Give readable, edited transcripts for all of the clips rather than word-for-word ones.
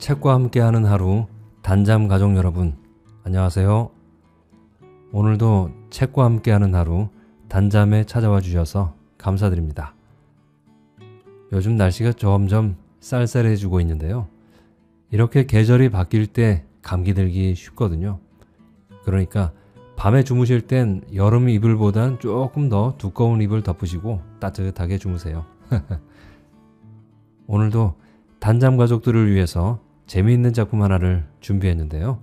책과 함께하는 하루, 단잠 가족 여러분, 안녕하세요. 오늘도 책과 함께하는 하루, 단잠에 찾아와 주셔서 감사드립니다. 요즘 날씨가 점점 쌀쌀해지고 있는데요. 이렇게 계절이 바뀔 때 감기 들기 쉽거든요. 그러니까 밤에 주무실 땐 여름 이불보단 조금 더 두꺼운 이불 덮으시고 따뜻하게 주무세요. 오늘도 단잠 가족들을 위해서 재미있는 작품 하나를 준비했는데요.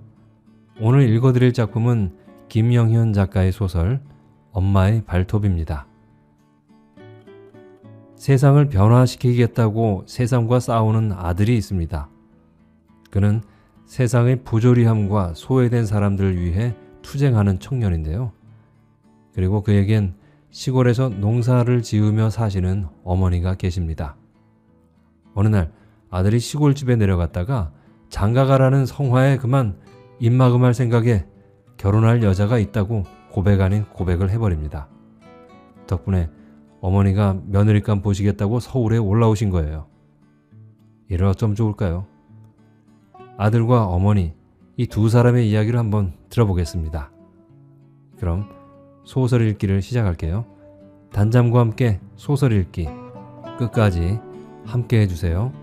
오늘 읽어드릴 작품은 김영현 작가의 소설 엄마의 발톱입니다. 세상을 변화시키겠다고 세상과 싸우는 아들이 있습니다. 그는 세상의 부조리함과 소외된 사람들을 위해 투쟁하는 청년인데요. 그리고 그에겐 시골에서 농사를 지으며 사시는 어머니가 계십니다. 어느 날 아들이 시골집에 내려갔다가 장가가라는 성화에 그만 입막음할 생각에 결혼할 여자가 있다고 고백 아닌 고백을 해버립니다. 덕분에 어머니가 며느리감 보시겠다고 서울에 올라오신 거예요. 이를 어쩜 좋을까요? 아들과 어머니, 이 두 사람의 이야기를 한번 들어보겠습니다. 그럼 소설 읽기를 시작할게요. 단잠과 함께 소설 읽기 끝까지 함께 해주세요.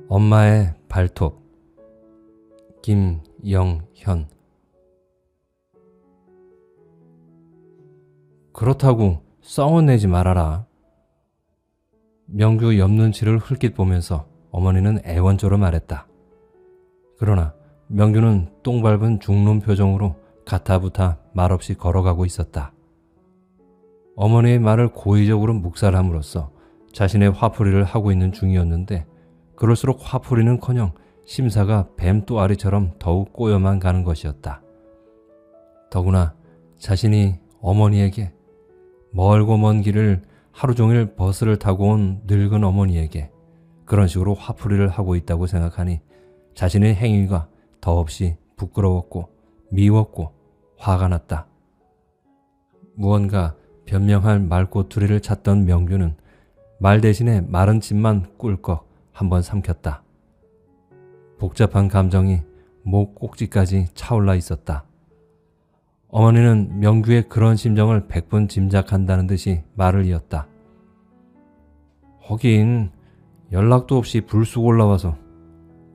엄마의 발톱, 김영현. 그렇다고 썽은 내지 말아라. 명규 옆 눈치를 흘낏 보면서 어머니는 애원조로 말했다. 그러나 명규는 똥 밟은 중놈 표정으로 가타부타 말없이 걸어가고 있었다. 어머니의 말을 고의적으로 묵살함으로써 자신의 화풀이를 하고 있는 중이었는데 그럴수록 화풀이는커녕 심사가 뱀 또아리처럼 더욱 꼬여만 가는 것이었다. 더구나 자신이 어머니에게 멀고 먼 길을 하루 종일 버스를 타고 온 늙은 어머니에게 그런 식으로 화풀이를 하고 있다고 생각하니 자신의 행위가 더없이 부끄러웠고 미웠고 화가 났다. 무언가 변명할 말꼬투리를 찾던 명규는 말 대신에 마른 침만 꿀꺽 한번 삼켰다. 복잡한 감정이 목 꼭지까지 차올라 있었다. 어머니는 명규의 그런 심정을 100번 짐작한다는 듯이 말을 이었다. 하긴 연락도 없이 불쑥 올라와서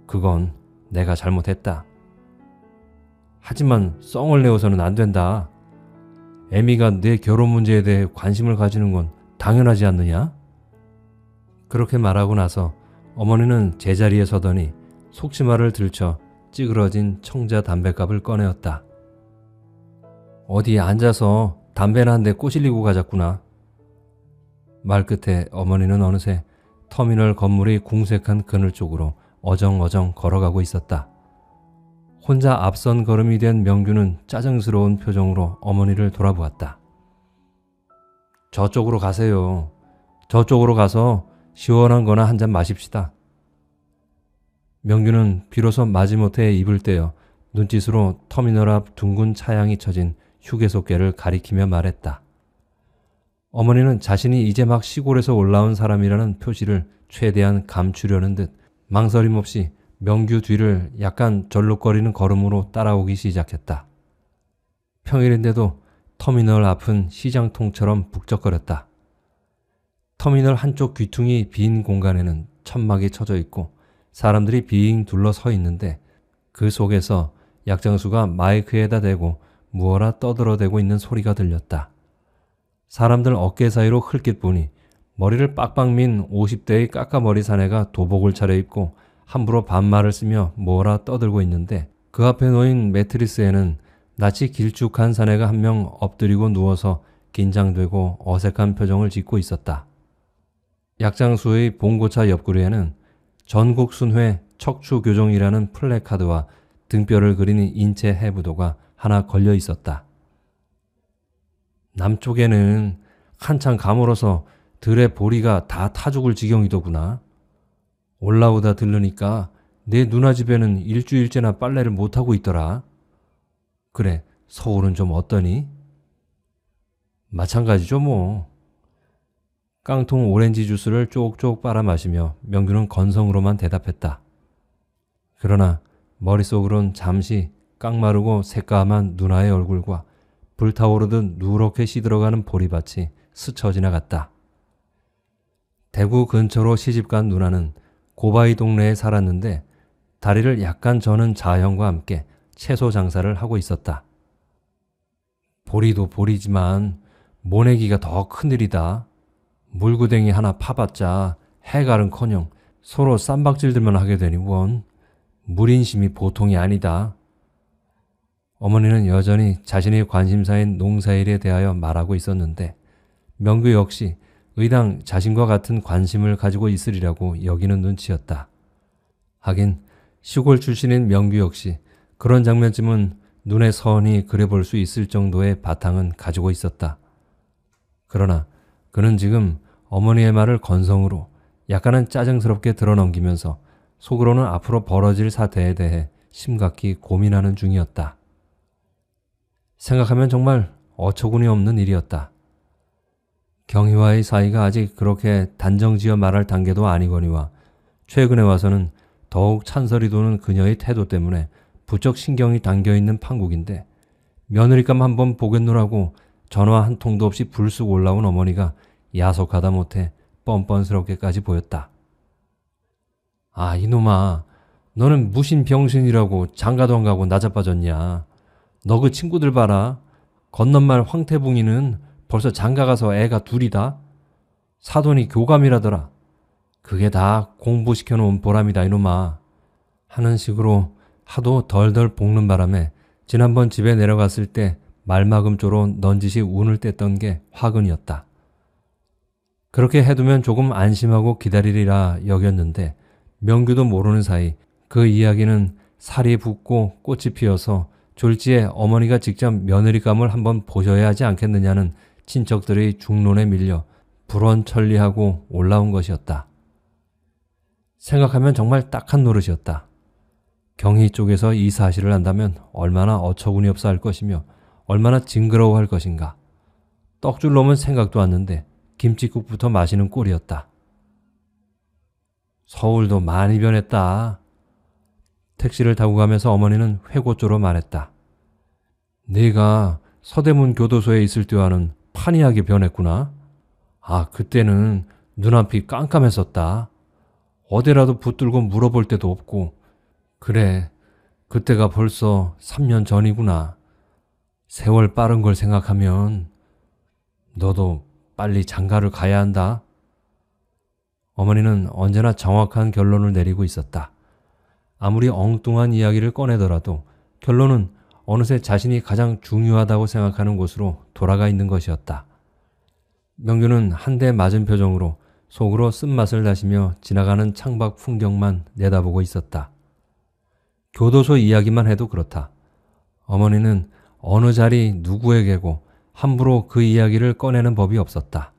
그건 내가 잘못했다. 하지만 썽을 내어서는 안 된다. 애미가 내 결혼 문제에 대해 관심을 가지는 건 당연하지 않느냐? 그렇게 말하고 나서 어머니는 제자리에 서더니 속치마를 들쳐 찌그러진 청자 담뱃갑을 꺼내었다. 어디 앉아서 담배나 한 대 꼬실리고 가자꾸나. 말 끝에 어머니는 어느새 터미널 건물이 궁색한 그늘 쪽으로 어정어정 걸어가고 있었다. 혼자 앞선 걸음이 된 명규는 짜증스러운 표정으로 어머니를 돌아보았다. 저쪽으로 가세요. 저쪽으로 가서 시원한 거나 한 잔 마십시다. 명규는 비로소 마지못해 입을 떼어 눈짓으로 터미널 앞 둥근 차양이 쳐진 휴게소께를 가리키며 말했다. 어머니는 자신이 이제 막 시골에서 올라온 사람이라는 표시를 최대한 감추려는 듯 망설임 없이 명규 뒤를 약간 절룩거리는 걸음으로 따라오기 시작했다. 평일인데도 터미널 앞은 시장통처럼 북적거렸다. 터미널 한쪽 귀퉁이 빈 공간에는 천막이 쳐져 있고 사람들이 빙 둘러 서 있는데 그 속에서 약장수가 마이크에다 대고 무어라 떠들어대고 있는 소리가 들렸다. 사람들 어깨 사이로 흘낏 보니 머리를 빡빡 민 50대의 까까머리 사내가 도복을 차려입고 함부로 반말을 쓰며 뭐라 떠들고 있는데 그 앞에 놓인 매트리스에는 낯이 길쭉한 사내가 한 명 엎드리고 누워서 긴장되고 어색한 표정을 짓고 있었다. 약장수의 봉고차 옆구리에는 전국순회 척추교정이라는 플래카드와 등뼈를 그린 인체 해부도가 하나 걸려 있었다. 남쪽에는 한참 가물어서 들의 보리가 다 타 죽을 지경이더구나. 올라오다 들르니까 내 누나 집에는 일주일째나 빨래를 못하고 있더라. 그래, 서울은 좀 어떠니? 마찬가지죠 뭐. 깡통 오렌지 주스를 쪽쪽 빨아 마시며 명규는 건성으로만 대답했다. 그러나 머릿속으론 잠시 깡마르고 새까만 누나의 얼굴과 불타오르듯 누렇게 시들어가는 보리밭이 스쳐 지나갔다. 대구 근처로 시집간 누나는 고바위 동네에 살았는데 다리를 약간 저는 자형과 함께 채소 장사를 하고 있었다. 보리도 보리지만 모내기가 더 큰일이다. 물구덩이 하나 파봤자 해갈은커녕 서로 쌈박질들만 하게 되니 원. 물인심이 보통이 아니다. 어머니는 여전히 자신의 관심사인 농사일에 대하여 말하고 있었는데 명규 역시 의당 자신과 같은 관심을 가지고 있으리라고 여기는 눈치였다. 하긴 시골 출신인 명규 역시 그런 장면쯤은 눈에 선히 그려볼 수 있을 정도의 바탕은 가지고 있었다. 그러나 그는 지금 어머니의 말을 건성으로 약간은 짜증스럽게 들어넘기면서 속으로는 앞으로 벌어질 사태에 대해 심각히 고민하는 중이었다. 생각하면 정말 어처구니 없는 일이었다. 경희와의 사이가 아직 그렇게 단정지어 말할 단계도 아니거니와 최근에 와서는 더욱 찬설이 도는 그녀의 태도 때문에 부쩍 신경이 당겨있는 판국인데 며느리감 한번 보겠노라고 전화 한 통도 없이 불쑥 올라온 어머니가 야속하다 못해 뻔뻔스럽게까지 보였다. 아 이놈아, 너는 무신 병신이라고 장가도 안 가고 나자빠졌냐. 너 그 친구들 봐라. 건넌말 황태붕이는 벌써 장가가서 애가 둘이다. 사돈이 교감이라더라. 그게 다 공부시켜놓은 보람이다 이놈아. 하는 식으로 하도 덜덜 볶는 바람에 지난번 집에 내려갔을 때 말마금조로 넌지시 운을 뗐던 게 화근이었다. 그렇게 해두면 조금 안심하고 기다리리라 여겼는데 명규도 모르는 사이 그 이야기는 살이 붓고 꽃이 피어서 졸지에 어머니가 직접 며느리감을 한번 보셔야 하지 않겠느냐는 친척들의 중론에 밀려 불원천리하고 올라온 것이었다. 생각하면 정말 딱한 노릇이었다. 경희 쪽에서 이 사실을 안다면 얼마나 어처구니 없어 할 것이며 얼마나 징그러워 할 것인가. 떡줄 놈은 생각도 않는데 김칫국부터 마시는 꼴이었다. 서울도 많이 변했다. 택시를 타고 가면서 어머니는 회고조로 말했다. 네가 서대문 교도소에 있을 때와는 판이하게 변했구나. 아, 그때는 눈앞이 깜깜했었다. 어디라도 붙들고 물어볼 데도 없고. 그래, 그때가 벌써 3년 전이구나. 세월 빠른 걸 생각하면 너도 빨리 장가를 가야 한다. 어머니는 언제나 정확한 결론을 내리고 있었다. 아무리 엉뚱한 이야기를 꺼내더라도 결론은 어느새 자신이 가장 중요하다고 생각하는 곳으로 돌아가 있는 것이었다. 명규는 한 대 맞은 표정으로 속으로 쓴맛을 다시며 지나가는 창밖 풍경만 내다보고 있었다. 교도소 이야기만 해도 그렇다. 어머니는 어느 자리 누구에게고 함부로 그 이야기를 꺼내는 법이 없었다.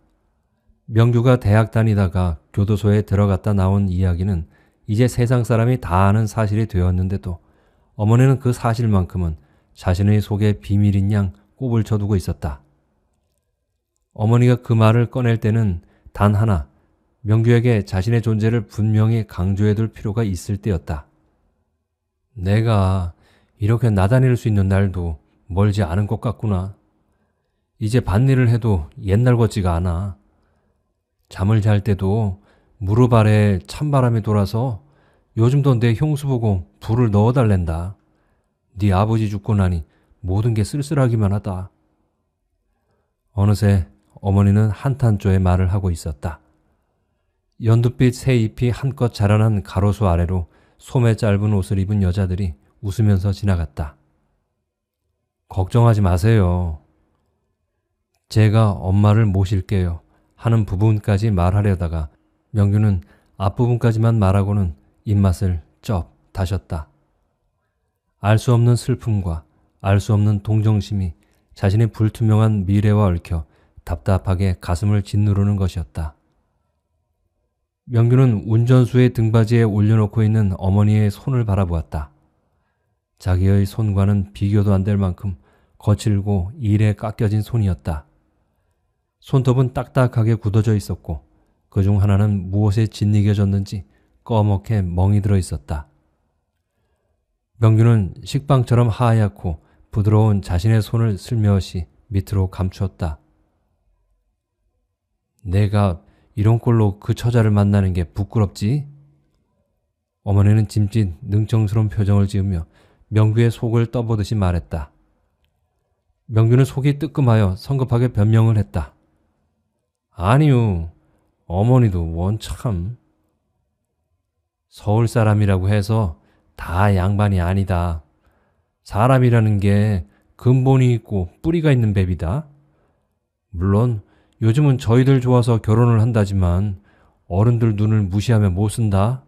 명규가 대학 다니다가 교도소에 들어갔다 나온 이야기는 이제 세상 사람이 다 아는 사실이 되었는데도 어머니는 그 사실만큼은 자신의 속에 비밀인 양 꼽을 쳐두고 있었다. 어머니가 그 말을 꺼낼 때는 단 하나, 명규에게 자신의 존재를 분명히 강조해둘 필요가 있을 때였다. 내가 이렇게 나다닐 수 있는 날도 멀지 않은 것 같구나. 이제 밭일을 해도 옛날 같지가 않아. 잠을 잘 때도 무릎 아래에 찬바람이 돌아서 요즘도 내 형수 보고 불을 넣어달랜다. 네 아버지 죽고 나니 모든 게 쓸쓸하기만 하다. 어느새 어머니는 한탄조의 말을 하고 있었다. 연두빛 새 잎이 한껏 자라난 가로수 아래로 소매 짧은 옷을 입은 여자들이 웃으면서 지나갔다. 걱정하지 마세요. 제가 엄마를 모실게요 하는 부분까지 말하려다가 명규는 앞부분까지만 말하고는 입맛을 쩝 다셨다. 알 수 없는 슬픔과 알 수 없는 동정심이 자신의 불투명한 미래와 얽혀 답답하게 가슴을 짓누르는 것이었다. 명규는 운전수의 등받이에 올려놓고 있는 어머니의 손을 바라보았다. 자기의 손과는 비교도 안 될 만큼 거칠고 일에 깎여진 손이었다. 손톱은 딱딱하게 굳어져 있었고 그중 하나는 무엇에 짓이겨졌는지 꺼멓게 멍이 들어 있었다. 명규는 식빵처럼 하얗고 부드러운 자신의 손을 슬며시 밑으로 감추었다. 내가 이런 꼴로 그 처자를 만나는 게 부끄럽지? 어머니는 짐짓 능청스러운 표정을 지으며 명규의 속을 떠보듯이 말했다. 명규는 속이 뜨끔하여 성급하게 변명을 했다. 아니요. 어머니도 원참. 서울 사람이라고 해서 다 양반이 아니다. 사람이라는 게 근본이 있고 뿌리가 있는 법이다. 물론 요즘은 저희들 좋아서 결혼을 한다지만 어른들 눈을 무시하면 못 쓴다.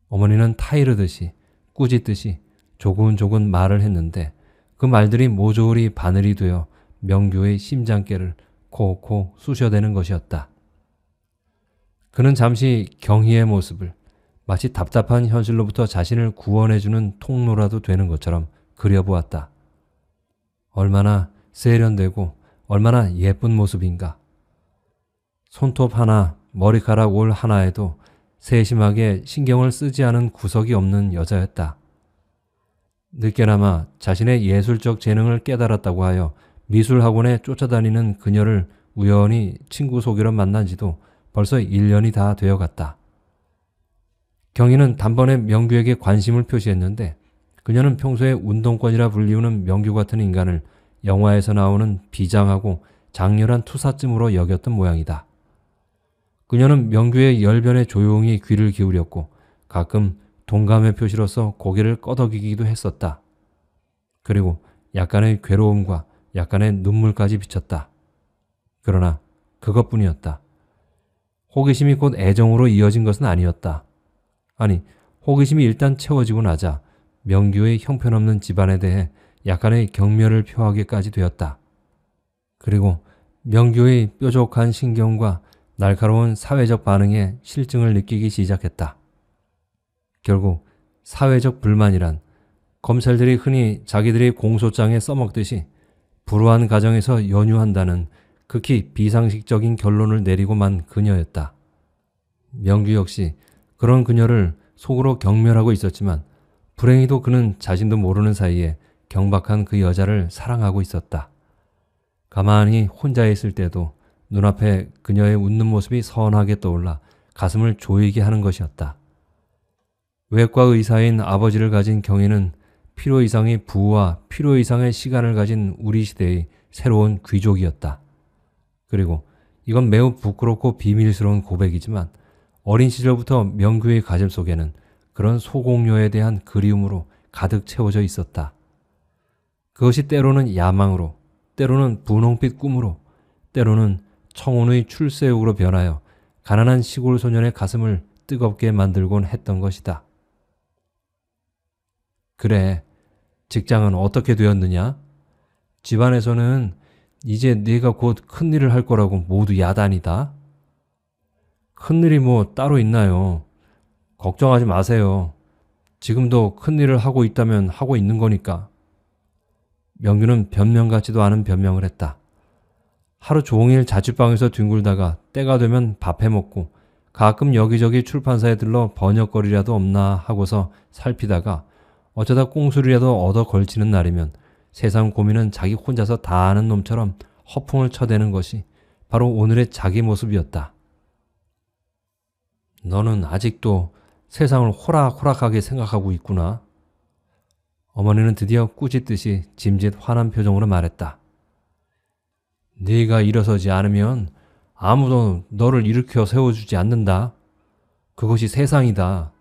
어머니는 타이르듯이 꾸짖듯이 조근조근 말을 했는데 그 말들이 모조리 바늘이 되어 명규의 심장깨를 콕콕 쑤셔대는 것이었다. 그는 잠시 경희의 모습을 마치 답답한 현실로부터 자신을 구원해주는 통로라도 되는 것처럼 그려보았다. 얼마나 세련되고 얼마나 예쁜 모습인가. 손톱 하나, 머리카락 올 하나에도 세심하게 신경을 쓰지 않은 구석이 없는 여자였다. 늦게나마 자신의 예술적 재능을 깨달았다고 하여 미술학원에 쫓아다니는 그녀를 우연히 친구 소개로 만난 지도 벌써 1년이 다 되어갔다. 경희는 단번에 명규에게 관심을 표시했는데 그녀는 평소에 운동권이라 불리우는 명규 같은 인간을 영화에서 나오는 비장하고 장렬한 투사쯤으로 여겼던 모양이다. 그녀는 명규의 열변에 조용히 귀를 기울였고 가끔 동감의 표시로서 고개를 끄덕이기도 했었다. 그리고 약간의 괴로움과 약간의 눈물까지 비쳤다. 그러나 그것뿐이었다. 호기심이 곧 애정으로 이어진 것은 아니었다. 아니, 호기심이 일단 채워지고 나자 명규의 형편없는 집안에 대해 약간의 경멸을 표하기까지 되었다. 그리고 명규의 뾰족한 신경과 날카로운 사회적 반응에 실증을 느끼기 시작했다. 결국 사회적 불만이란 검찰들이 흔히 자기들의 공소장에 써먹듯이 불우한 가정에서 연유한다는 극히 비상식적인 결론을 내리고 만 그녀였다. 명규 역시 그런 그녀를 속으로 경멸하고 있었지만 불행히도 그는 자신도 모르는 사이에 경박한 그 여자를 사랑하고 있었다. 가만히 혼자 있을 때도 눈앞에 그녀의 웃는 모습이 선하게 떠올라 가슴을 조이게 하는 것이었다. 외과 의사인 아버지를 가진 경희는 필요 이상의 부와 필요 이상의 시간을 가진 우리 시대의 새로운 귀족이었다. 그리고 이건 매우 부끄럽고 비밀스러운 고백이지만 어린 시절부터 명규의 가슴 속에는 그런 소공녀에 대한 그리움으로 가득 채워져 있었다. 그것이 때로는 야망으로, 때로는 분홍빛 꿈으로, 때로는 청혼의 출세욕으로 변하여 가난한 시골 소년의 가슴을 뜨겁게 만들곤 했던 것이다. 그래, 직장은 어떻게 되었느냐? 집안에서는 이제 네가 곧 큰일을 할 거라고 모두 야단이다. 큰일이 뭐 따로 있나요? 걱정하지 마세요. 지금도 큰일을 하고 있다면 하고 있는 거니까. 명규는 변명 같지도 않은 변명을 했다. 하루 종일 자취방에서 뒹굴다가 때가 되면 밥 해먹고 가끔 여기저기 출판사에 들러 번역거리라도 없나 하고서 살피다가 어쩌다 꽁술이라도 얻어 걸치는 날이면 세상 고민은 자기 혼자서 다 아는 놈처럼 허풍을 쳐대는 것이 바로 오늘의 자기 모습이었다. 너는 아직도 세상을 호락호락하게 생각하고 있구나. 어머니는 드디어 꾸짖듯이 짐짓 화난 표정으로 말했다. 네가 일어서지 않으면 아무도 너를 일으켜 세워주지 않는다. 그것이 세상이다.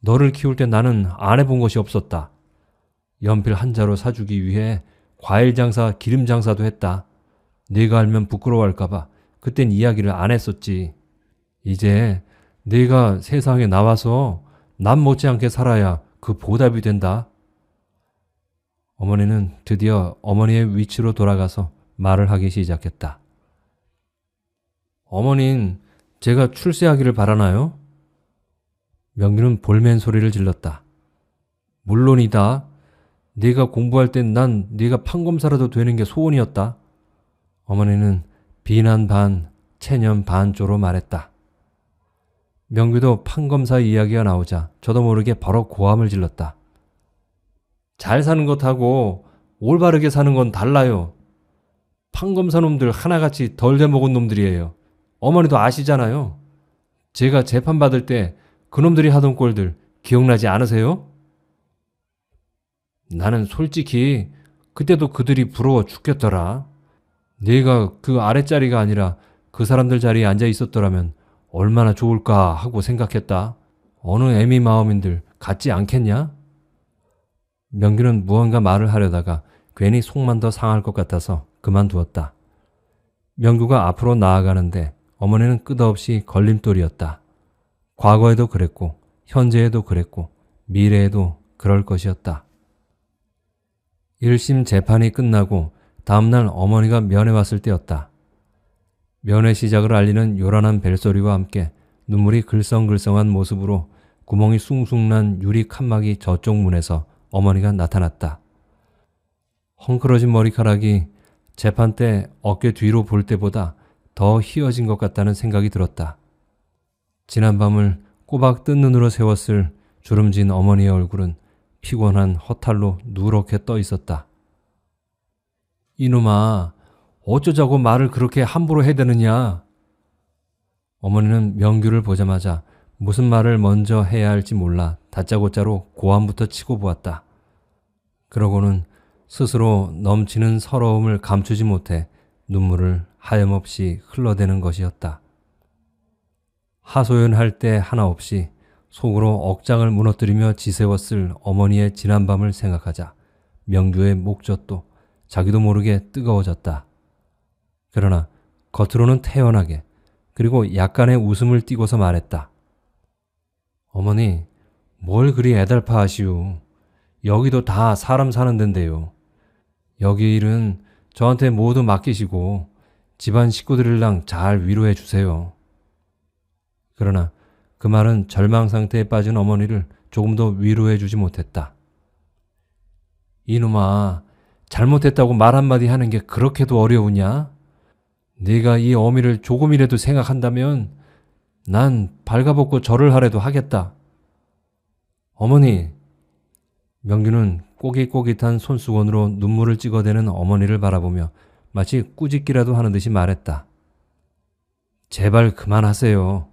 너를 키울 때 나는 안 해본 것이 없었다. 연필 한 자루 사주기 위해 과일 장사, 기름 장사도 했다. 네가 알면 부끄러워할까봐 그땐 이야기를 안 했었지. 이제 네가 세상에 나와서 남 못지않게 살아야 그 보답이 된다. 어머니는 드디어 어머니의 위치로 돌아가서 말을 하기 시작했다. 어머닌 제가 출세하기를 바라나요? 명규는 볼멘 소리를 질렀다. 물론이다. 네가 공부할 땐 난 네가 판검사라도 되는 게 소원이었다. 어머니는 비난 반, 체념 반조로 말했다. 명규도 판검사 이야기가 나오자 저도 모르게 바로 고함을 질렀다. 잘 사는 것하고 올바르게 사는 건 달라요. 판검사 놈들 하나같이 덜 돼먹은 놈들이에요. 어머니도 아시잖아요. 제가 재판받을 때 그놈들이 하던 꼴들 기억나지 않으세요? 나는 솔직히 그때도 그들이 부러워 죽겠더라. 내가 그 아랫자리가 아니라 그 사람들 자리에 앉아 있었더라면 얼마나 좋을까 하고 생각했다. 어느 애미 마음인들 같지 않겠냐? 명규는 무언가 말을 하려다가 괜히 속만 더 상할 것 같아서 그만두었다. 명규가 앞으로 나아가는데 어머니는 끝없이 걸림돌이었다. 과거에도 그랬고 현재에도 그랬고 미래에도 그럴 것이었다. 1심 재판이 끝나고 다음날 어머니가 면회 왔을 때였다. 면회 시작을 알리는 요란한 벨소리와 함께 눈물이 글썽글썽한 모습으로 구멍이 숭숭 난 유리 칸막이 저쪽 문에서 어머니가 나타났다. 헝클어진 머리카락이 재판 때 어깨 뒤로 볼 때보다 더 휘어진 것 같다는 생각이 들었다. 지난밤을 꼬박 뜬 눈으로 세웠을 주름진 어머니의 얼굴은 피곤한 허탈로 누렇게 떠 있었다. 이놈아, 어쩌자고 말을 그렇게 함부로 해대느냐? 어머니는 명규를 보자마자 무슨 말을 먼저 해야 할지 몰라 다짜고짜로 고함부터 치고 보았다. 그러고는 스스로 넘치는 서러움을 감추지 못해 눈물을 하염없이 흘러대는 것이었다. 하소연할 때 하나 없이 속으로 억장을 무너뜨리며 지새웠을 어머니의 지난밤을 생각하자 명규의 목젖도 자기도 모르게 뜨거워졌다. 그러나 겉으로는 태연하게 그리고 약간의 웃음을 띠고서 말했다. 어머니, 뭘 그리 애달파 하시오. 여기도 다 사람 사는 데인데요. 여기 일은 저한테 모두 맡기시고 집안 식구들이랑 잘 위로해 주세요. 그러나 그 말은 절망 상태에 빠진 어머니를 조금도 위로해 주지 못했다. 이놈아, 잘못했다고 말 한마디 하는 게 그렇게도 어려우냐? 네가 이 어미를 조금이라도 생각한다면 난 발가벗고 절을 하래도 하겠다. 어머니, 명규는 꼬깃꼬깃한 손수건으로 눈물을 찍어대는 어머니를 바라보며 마치 꾸짖기라도 하는 듯이 말했다. 제발 그만하세요.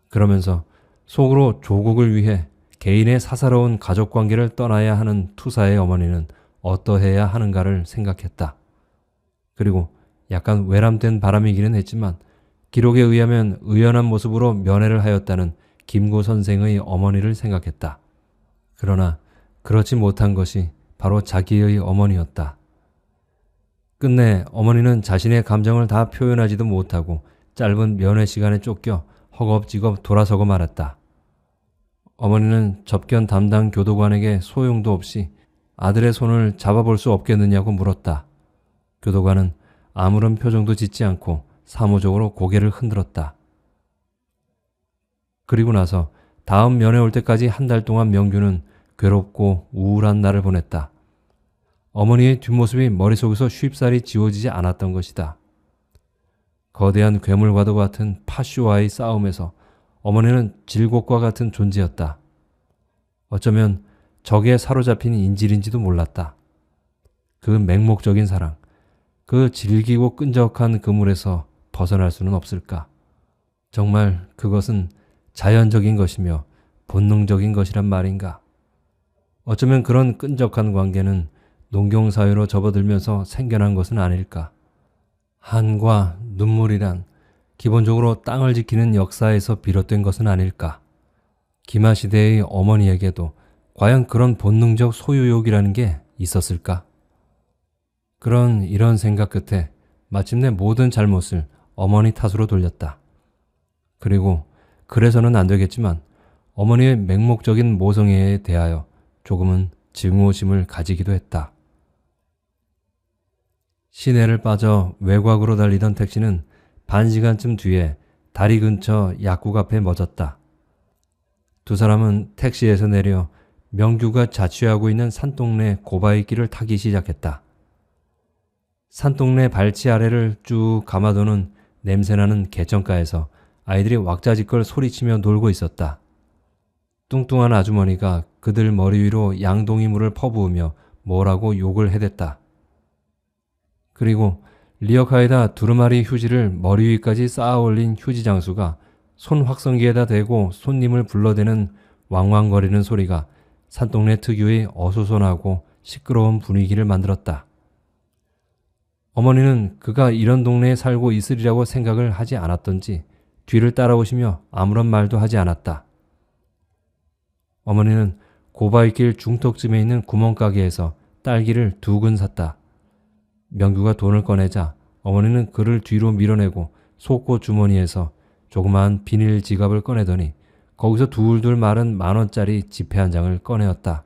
그러면서 속으로 조국을 위해 개인의 사사로운 가족관계를 떠나야 하는 투사의 어머니는 어떠해야 하는가를 생각했다. 그리고 약간 외람된 바람이기는 했지만 기록에 의하면 의연한 모습으로 면회를 하였다는 김구 선생의 어머니를 생각했다. 그러나 그렇지 못한 것이 바로 자기의 어머니였다. 끝내 어머니는 자신의 감정을 다 표현하지도 못하고 짧은 면회 시간에 쫓겨 허겁지겁 돌아서고 말았다. 어머니는 접견 담당 교도관에게 소용도 없이 아들의 손을 잡아볼 수 없겠느냐고 물었다. 교도관은 아무런 표정도 짓지 않고 사무적으로 고개를 흔들었다. 그리고 나서 다음 면회 올 때까지 한 달 동안 명규는 괴롭고 우울한 날을 보냈다. 어머니의 뒷모습이 머릿속에서 쉽사리 지워지지 않았던 것이다. 거대한 괴물과도 같은 파쇼와의 싸움에서 어머니는 질곡과 같은 존재였다. 어쩌면 적에 사로잡힌 인질인지도 몰랐다. 그 맹목적인 사랑, 그 질기고 끈적한 그물에서 벗어날 수는 없을까? 정말 그것은 자연적인 것이며 본능적인 것이란 말인가? 어쩌면 그런 끈적한 관계는 농경사회로 접어들면서 생겨난 것은 아닐까? 한과 눈물이란 기본적으로 땅을 지키는 역사에서 비롯된 것은 아닐까? 기마시대의 어머니에게도 과연 그런 본능적 소유욕이라는 게 있었을까? 이런 생각 끝에 마침내 모든 잘못을 어머니 탓으로 돌렸다. 그리고 그래서는 안 되겠지만 어머니의 맹목적인 모성애에 대하여 조금은 증오심을 가지기도 했다. 시내를 빠져 외곽으로 달리던 택시는 1시간쯤 뒤에 다리 근처 약국 앞에 멎었다. 두 사람은 택시에서 내려 명규가 자취하고 있는 산동네 고바위길을 타기 시작했다. 산동네 발치 아래를 쭉 감아도는 냄새나는 개천가에서 아이들이 왁자지껄 소리치며 놀고 있었다. 뚱뚱한 아주머니가 그들 머리 위로 양동이 물을 퍼부으며 뭐라고 욕을 해댔다. 그리고 리어카에다 두루마리 휴지를 머리 위까지 쌓아 올린 휴지 장수가 손 확성기에다 대고 손님을 불러대는 왕왕거리는 소리가 산동네 특유의 어수선하고 시끄러운 분위기를 만들었다. 어머니는 그가 이런 동네에 살고 있으리라고 생각을 하지 않았던지 뒤를 따라오시며 아무런 말도 하지 않았다. 어머니는 고바위길 중턱쯤에 있는 구멍가게에서 딸기를 2근 샀다. 명규가 돈을 꺼내자 어머니는 그를 뒤로 밀어내고 속옷 주머니에서 조그마한 비닐 지갑을 꺼내더니 거기서 둘둘 마른 10,000원짜리 지폐 한 장을 꺼내었다.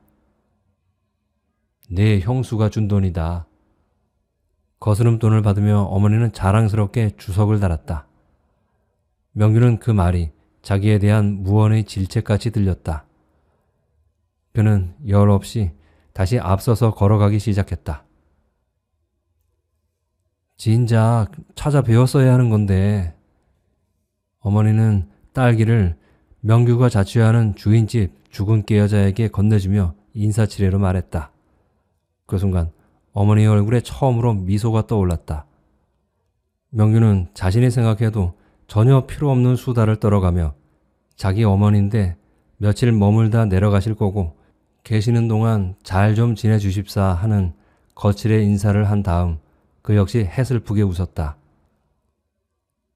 내 형수가 준 돈이다. 거스름 돈을 받으며 어머니는 자랑스럽게 주석을 달았다. 명규는 그 말이 자기에 대한 무언의 질책같이 들렸다. 그는 열 없이 다시 앞서서 걸어가기 시작했다. 진작 찾아 배웠어야 하는 건데. 어머니는 딸기를 명규가 자취하는 주인집 죽은 깨 여자에게 건네주며 인사치레로 말했다. 그 순간 어머니의 얼굴에 처음으로 미소가 떠올랐다. 명규는 자신이 생각해도 전혀 필요 없는 수다를 떨어가며 자기 어머니인데 며칠 머물다 내려가실 거고 계시는 동안 잘 좀 지내주십사 하는 거칠의 인사를 한 다음 그 역시 해슬프게 웃었다.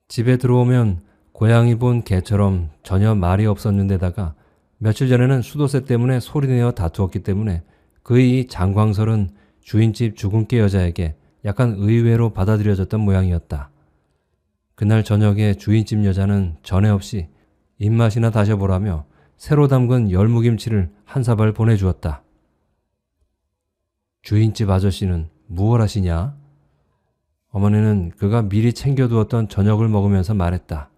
집에 들어오면 고양이 본 개처럼 전혀 말이 없었는데다가 며칠 전에는 수도세 때문에 소리내어 다투었기 때문에 그의 이 장광설은 주인집 죽은 깨 여자에게 약간 의외로 받아들여졌던 모양이었다. 그날 저녁에 주인집 여자는 전에 없이 입맛이나 다셔보라며 새로 담근 열무김치를 한 사발 보내주었다. 주인집 아저씨는 무얼 하시냐? 어머니는 그가 미리 챙겨두었던 저녁을 먹으면서 말했다.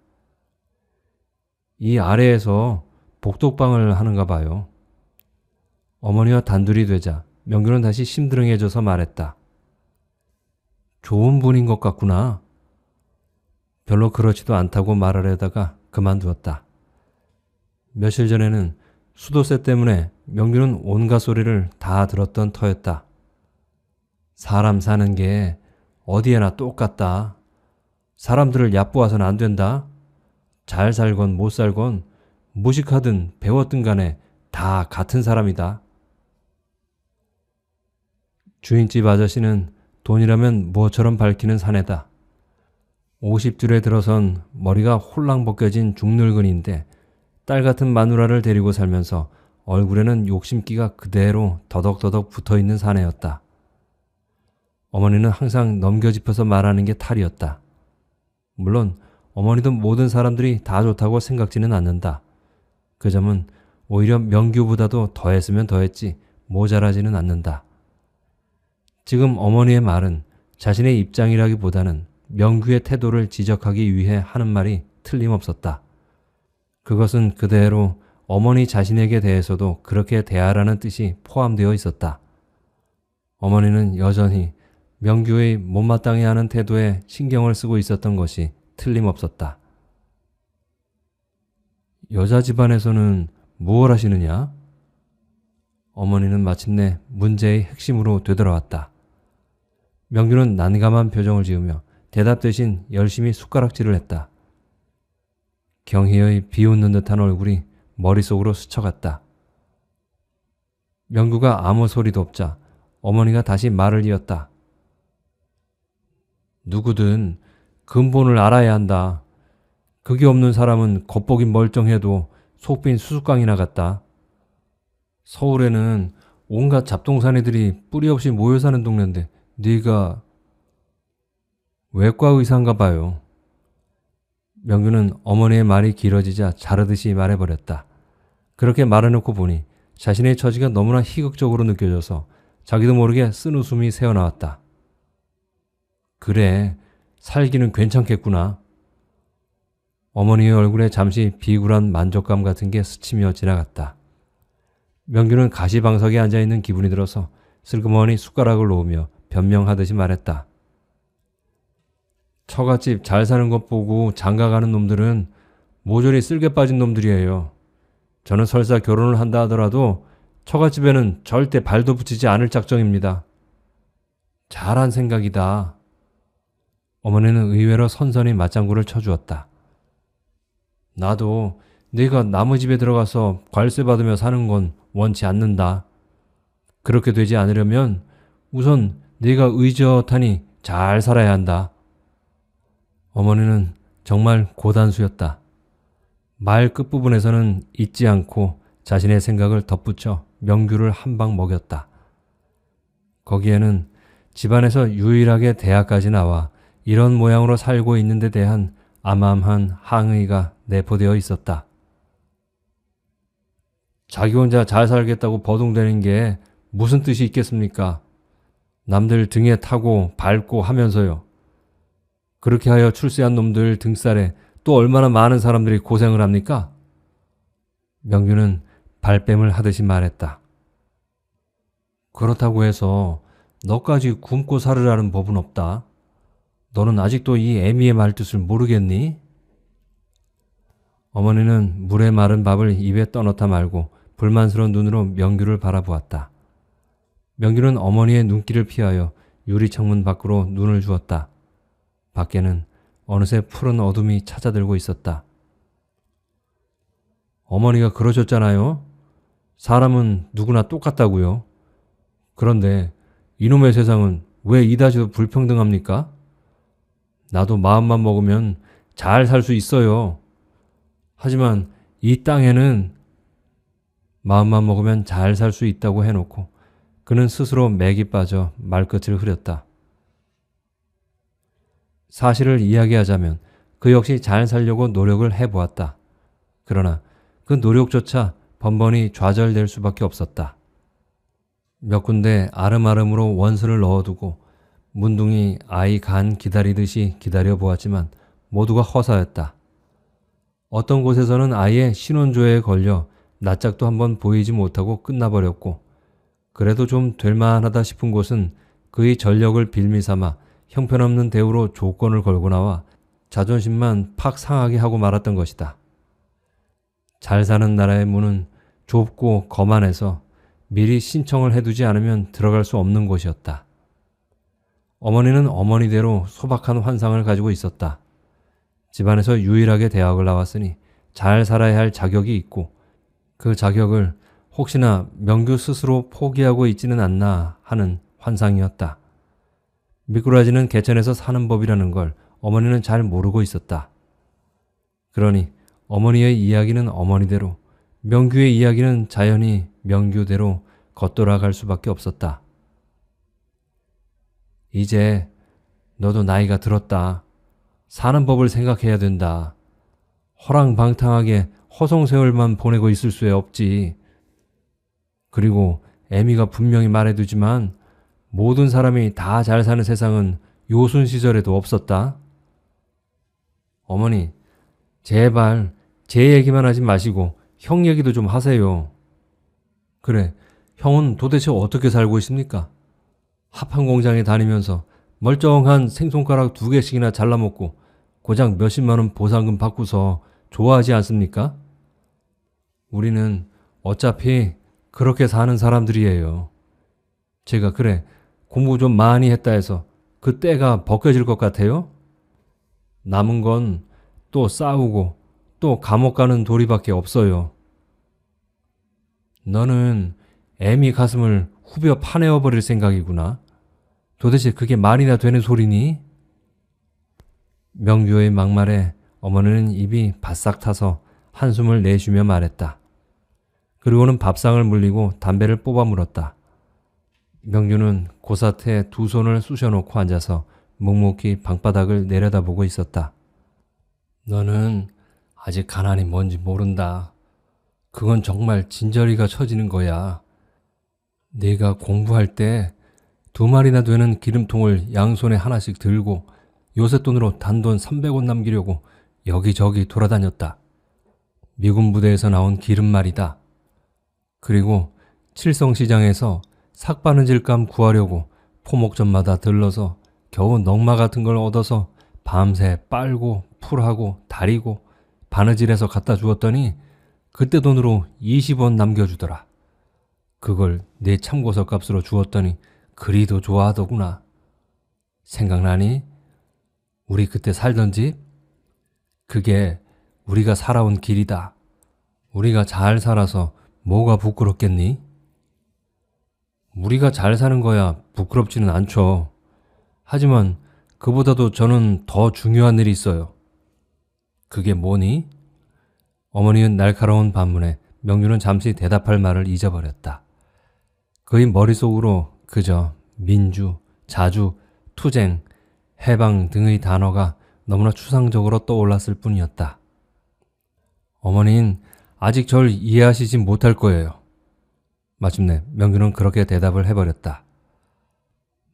이 아래에서 복독방을 하는가 봐요. 어머니와 단둘이 되자 명규는 다시 심드렁해져서 말했다. 좋은 분인 것 같구나. 별로 그렇지도 않다고 말하려다가 그만두었다. 며칠 전에는 수도세 때문에 명규는 온갖 소리를 다 들었던 터였다. 사람 사는 게 어디에나 똑같다. 사람들을 얕보아서는 안 된다. 잘 살건 못 살건 무식하든 배웠든 간에 다 같은 사람이다. 주인집 아저씨는 돈이라면 뭐처럼 밝히는 사내다. 50줄에 들어선 머리가 홀랑 벗겨진 중늙은인데 딸 같은 마누라를 데리고 살면서 얼굴에는 욕심기가 그대로 더덕더덕 붙어있는 사내였다. 어머니는 항상 넘겨짚어서 말하는 게 탈이었다. 물론 어머니도 모든 사람들이 다 좋다고 생각지는 않는다. 그 점은 오히려 명규보다도 더했으면 더했지 모자라지는 않는다. 지금 어머니의 말은 자신의 입장이라기보다는 명규의 태도를 지적하기 위해 하는 말이 틀림없었다. 그것은 그대로 어머니 자신에게 대해서도 그렇게 대하라는 뜻이 포함되어 있었다. 어머니는 여전히 명규의 못마땅해 하는 태도에 신경을 쓰고 있었던 것이 틀림없었다. 여자 집안에서는 무엇 하시느냐? 어머니는 마침내 문제의 핵심으로 되돌아왔다. 명규는 난감한 표정을 지으며 대답 대신 열심히 숟가락질을 했다. 경희의 비웃는 듯한 얼굴이 머릿속으로 스쳐갔다. 명규가 아무 소리도 없자 어머니가 다시 말을 이었다. 누구든 근본을 알아야 한다. 그게 없는 사람은 겉보긴 멀쩡해도 속 빈 수수깡이나 같다. 서울에는 온갖 잡동사니들이 뿌리 없이 모여 사는 동네인데 네가 외과 의사인가 봐요. 명규는 어머니의 말이 길어지자 자르듯이 말해버렸다. 그렇게 말해놓고 보니 자신의 처지가 너무나 희극적으로 느껴져서 자기도 모르게 쓴웃음이 새어나왔다. 그래, 살기는 괜찮겠구나. 어머니의 얼굴에 잠시 비굴한 만족감 같은 게 스치며 지나갔다. 명규는 가시방석에 앉아있는 기분이 들어서 슬그머니 숟가락을 놓으며 변명하듯이 말했다. 처갓집 잘 사는 것 보고 장가가는 놈들은 모조리 쓸개 빠진 놈들이에요. 저는 설사 결혼을 한다 하더라도 처갓집에는 절대 발도 붙이지 않을 작정입니다. 잘한 생각이다. 어머니는 의외로 선선히 맞장구를 쳐주었다. 나도 네가 남의 집에 들어가서 관세 받으며 사는 건 원치 않는다. 그렇게 되지 않으려면 우선 네가 의젓하니 잘 살아야 한다. 어머니는 정말 고단수였다. 말 끝부분에서는 잊지 않고 자신의 생각을 덧붙여 명규를 한 방 먹였다. 거기에는 집안에서 유일하게 대학까지 나와 이런 모양으로 살고 있는 데 대한 암암한 항의가 내포되어 있었다. 자기 혼자 잘 살겠다고 버둥대는 게 무슨 뜻이 있겠습니까? 남들 등에 타고 밟고 하면서요. 그렇게 하여 출세한 놈들 등살에 또 얼마나 많은 사람들이 고생을 합니까? 명규는 발뺌을 하듯이 말했다. 그렇다고 해서 너까지 굶고 살으라는 법은 없다. 너는 아직도 이 애미의 말뜻을 모르겠니? 어머니는 물에 마른 밥을 입에 떠넣다 말고 불만스러운 눈으로 명규를 바라보았다. 명규는 어머니의 눈길을 피하여 유리창문 밖으로 눈을 주었다. 밖에는 어느새 푸른 어둠이 찾아들고 있었다. 어머니가 그러셨잖아요. 사람은 누구나 똑같다고요. 그런데 이놈의 세상은 왜 이다지도 불평등합니까? 나도 마음만 먹으면 잘 살 수 있어요. 하지만 이 땅에는 마음만 먹으면 잘 살 수 있다고 해놓고 그는 스스로 맥이 빠져 말끝을 흐렸다. 사실을 이야기하자면 그 역시 잘 살려고 노력을 해보았다. 그러나 그 노력조차 번번이 좌절될 수밖에 없었다. 몇 군데 아름아름으로 원수를 넣어두고 문둥이 아이 간 기다리듯이 기다려보았지만 모두가 허사였다. 어떤 곳에서는 아예 신혼조회에 걸려 낯짝도 한번 보이지 못하고 끝나버렸고, 그래도 좀 될만하다 싶은 곳은 그의 전력을 빌미삼아 형편없는 대우로 조건을 걸고 나와 자존심만 팍 상하게 하고 말았던 것이다. 잘 사는 나라의 문은 좁고 거만해서 미리 신청을 해두지 않으면 들어갈 수 없는 곳이었다. 어머니는 어머니대로 소박한 환상을 가지고 있었다. 집안에서 유일하게 대학을 나왔으니 잘 살아야 할 자격이 있고, 그 자격을 혹시나 명규 스스로 포기하고 있지는 않나 하는 환상이었다. 미꾸라지는 개천에서 사는 법이라는 걸 어머니는 잘 모르고 있었다. 그러니 어머니의 이야기는 어머니대로, 명규의 이야기는 자연히 명규대로 겉돌아갈 수밖에 없었다. 이제 너도 나이가 들었다. 사는 법을 생각해야 된다. 허랑방탕하게 허송세월만 보내고 있을 수 없지. 그리고 애미가 분명히 말해두지만 모든 사람이 다 잘 사는 세상은 요순 시절에도 없었다. 어머니, 제발 제 얘기만 하지 마시고 형 얘기도 좀 하세요. 그래, 형은 도대체 어떻게 살고 있습니까? 합한 공장에 다니면서 멀쩡한 생손가락 2개씩이나 잘라먹고 고작 몇십만 원 보상금 받고서 좋아하지 않습니까? 우리는 어차피 그렇게 사는 사람들이에요. 제가 그래, 공부 좀 많이 했다 해서 그 때가 벗겨질 것 같아요? 남은 건 또 싸우고 또 감옥 가는 도리밖에 없어요. 너는 애미 가슴을 후벼 파내어버릴 생각이구나. 도대체 그게 말이나 되는 소리니? 명규의 막말에 어머니는 입이 바싹 타서 한숨을 내쉬며 말했다. 그리고는 밥상을 물리고 담배를 뽑아 물었다. 명규는 고사태 2손을 쑤셔놓고 앉아서 묵묵히 방바닥을 내려다보고 있었다. 너는 아직 가난이 뭔지 모른다. 그건 정말 진저리가 처지는 거야. 네가 공부할 때 2마리나 되는 기름통을 양손에 하나씩 들고 요새돈으로 단돈 300원 남기려고 여기저기 돌아다녔다. 미군 부대에서 나온 기름 말이다. 그리고 칠성시장에서 삭바느질감 구하려고 포목점마다 들러서 겨우 넝마 같은 걸 얻어서 밤새 빨고 풀하고 다리고 바느질해서 갖다 주었더니 그때 돈으로 20원 남겨주더라. 그걸 내 참고서 값으로 주었더니 그리도 좋아하더구나. 생각나니? 우리 그때 살던 집? 그게 우리가 살아온 길이다. 우리가 잘 살아서 뭐가 부끄럽겠니? 우리가 잘 사는 거야 부끄럽지는 않죠. 하지만 그보다도 저는 더 중요한 일이 있어요. 그게 뭐니? 어머니는 날카로운 반문에 명주는 잠시 대답할 말을 잊어버렸다. 그의 머릿속으로 그저 민주, 자주, 투쟁, 해방 등의 단어가 너무나 추상적으로 떠올랐을 뿐이었다. 어머니는 아직 절 이해하시지 못할 거예요. 마침내 명주는 그렇게 대답을 해버렸다.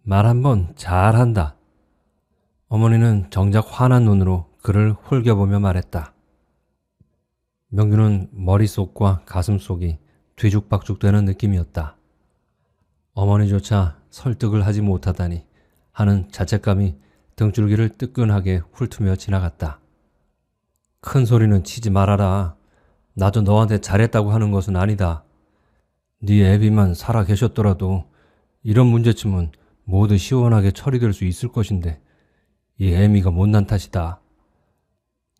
말 한번 잘한다. 어머니는 정작 화난 눈으로 그를 홀겨보며 말했다. 명주는 머릿속과 가슴속이 뒤죽박죽되는 느낌이었다. 어머니조차 설득을 하지 못하다니 하는 자책감이 등줄기를 뜨끈하게 훑으며 지나갔다. 큰 소리는 치지 말아라. 나도 너한테 잘했다고 하는 것은 아니다. 네 애비만 살아 계셨더라도 이런 문제쯤은 모두 시원하게 처리될 수 있을 것인데 이 애미가 못난 탓이다.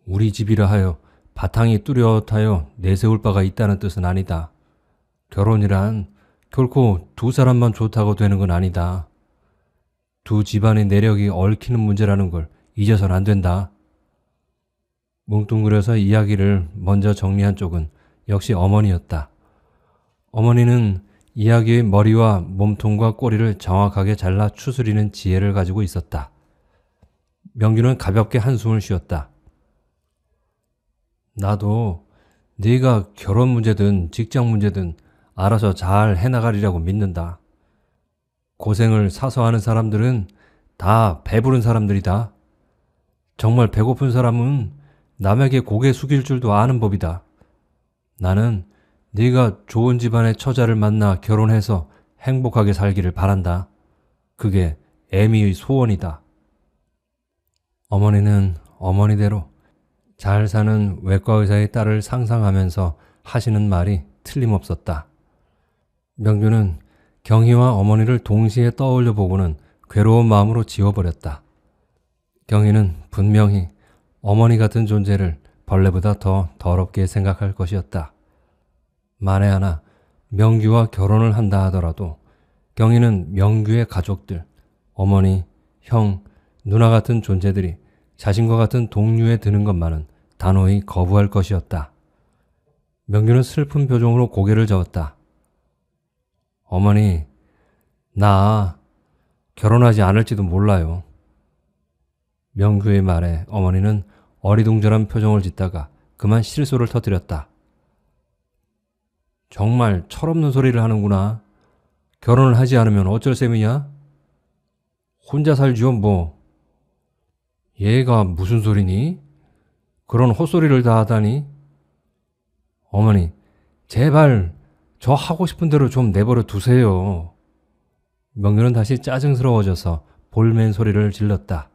우리 집이라 하여 바탕이 뚜렷하여 내세울 바가 있다는 뜻은 아니다. 결혼이란 결코 두 사람만 좋다고 되는 건 아니다. 두 집안의 내력이 얽히는 문제라는 걸 잊어서는 안 된다. 뭉뚱그려서 이야기를 먼저 정리한 쪽은 역시 어머니였다. 어머니는 이야기의 머리와 몸통과 꼬리를 정확하게 잘라 추스리는 지혜를 가지고 있었다. 명주는 가볍게 한숨을 쉬었다. 나도 네가 결혼 문제든 직장 문제든 알아서 잘 해나가리라고 믿는다. 고생을 사서 하는 사람들은 다 배부른 사람들이다. 정말 배고픈 사람은 남에게 고개 숙일 줄도 아는 법이다. 나는 네가 좋은 집안의 처자를 만나 결혼해서 행복하게 살기를 바란다. 그게 애미의 소원이다. 어머니는 어머니대로 잘 사는 외과 의사의 딸을 상상하면서 하시는 말이 틀림없었다. 명주는 경희와 어머니를 동시에 떠올려 보고는 괴로운 마음으로 지워버렸다. 경희는 분명히 어머니 같은 존재를 벌레보다 더 더럽게 생각할 것이었다. 만에 하나 명규와 결혼을 한다 하더라도 경희는 명규의 가족들, 어머니, 형, 누나 같은 존재들이 자신과 같은 동류에 드는 것만은 단호히 거부할 것이었다. 명규는 슬픈 표정으로 고개를 저었다. 어머니, 나 결혼하지 않을지도 몰라요. 명규의 말에 어머니는 어리둥절한 표정을 짓다가 그만 실소를 터뜨렸다. 정말 철없는 소리를 하는구나. 결혼을 하지 않으면 어쩔 셈이냐? 혼자 살지요 뭐. 얘가 무슨 소리니? 그런 헛소리를 다 하다니. 어머니, 제발 저 하고 싶은 대로 좀 내버려 두세요. 명규는 다시 짜증스러워져서 볼멘 소리를 질렀다.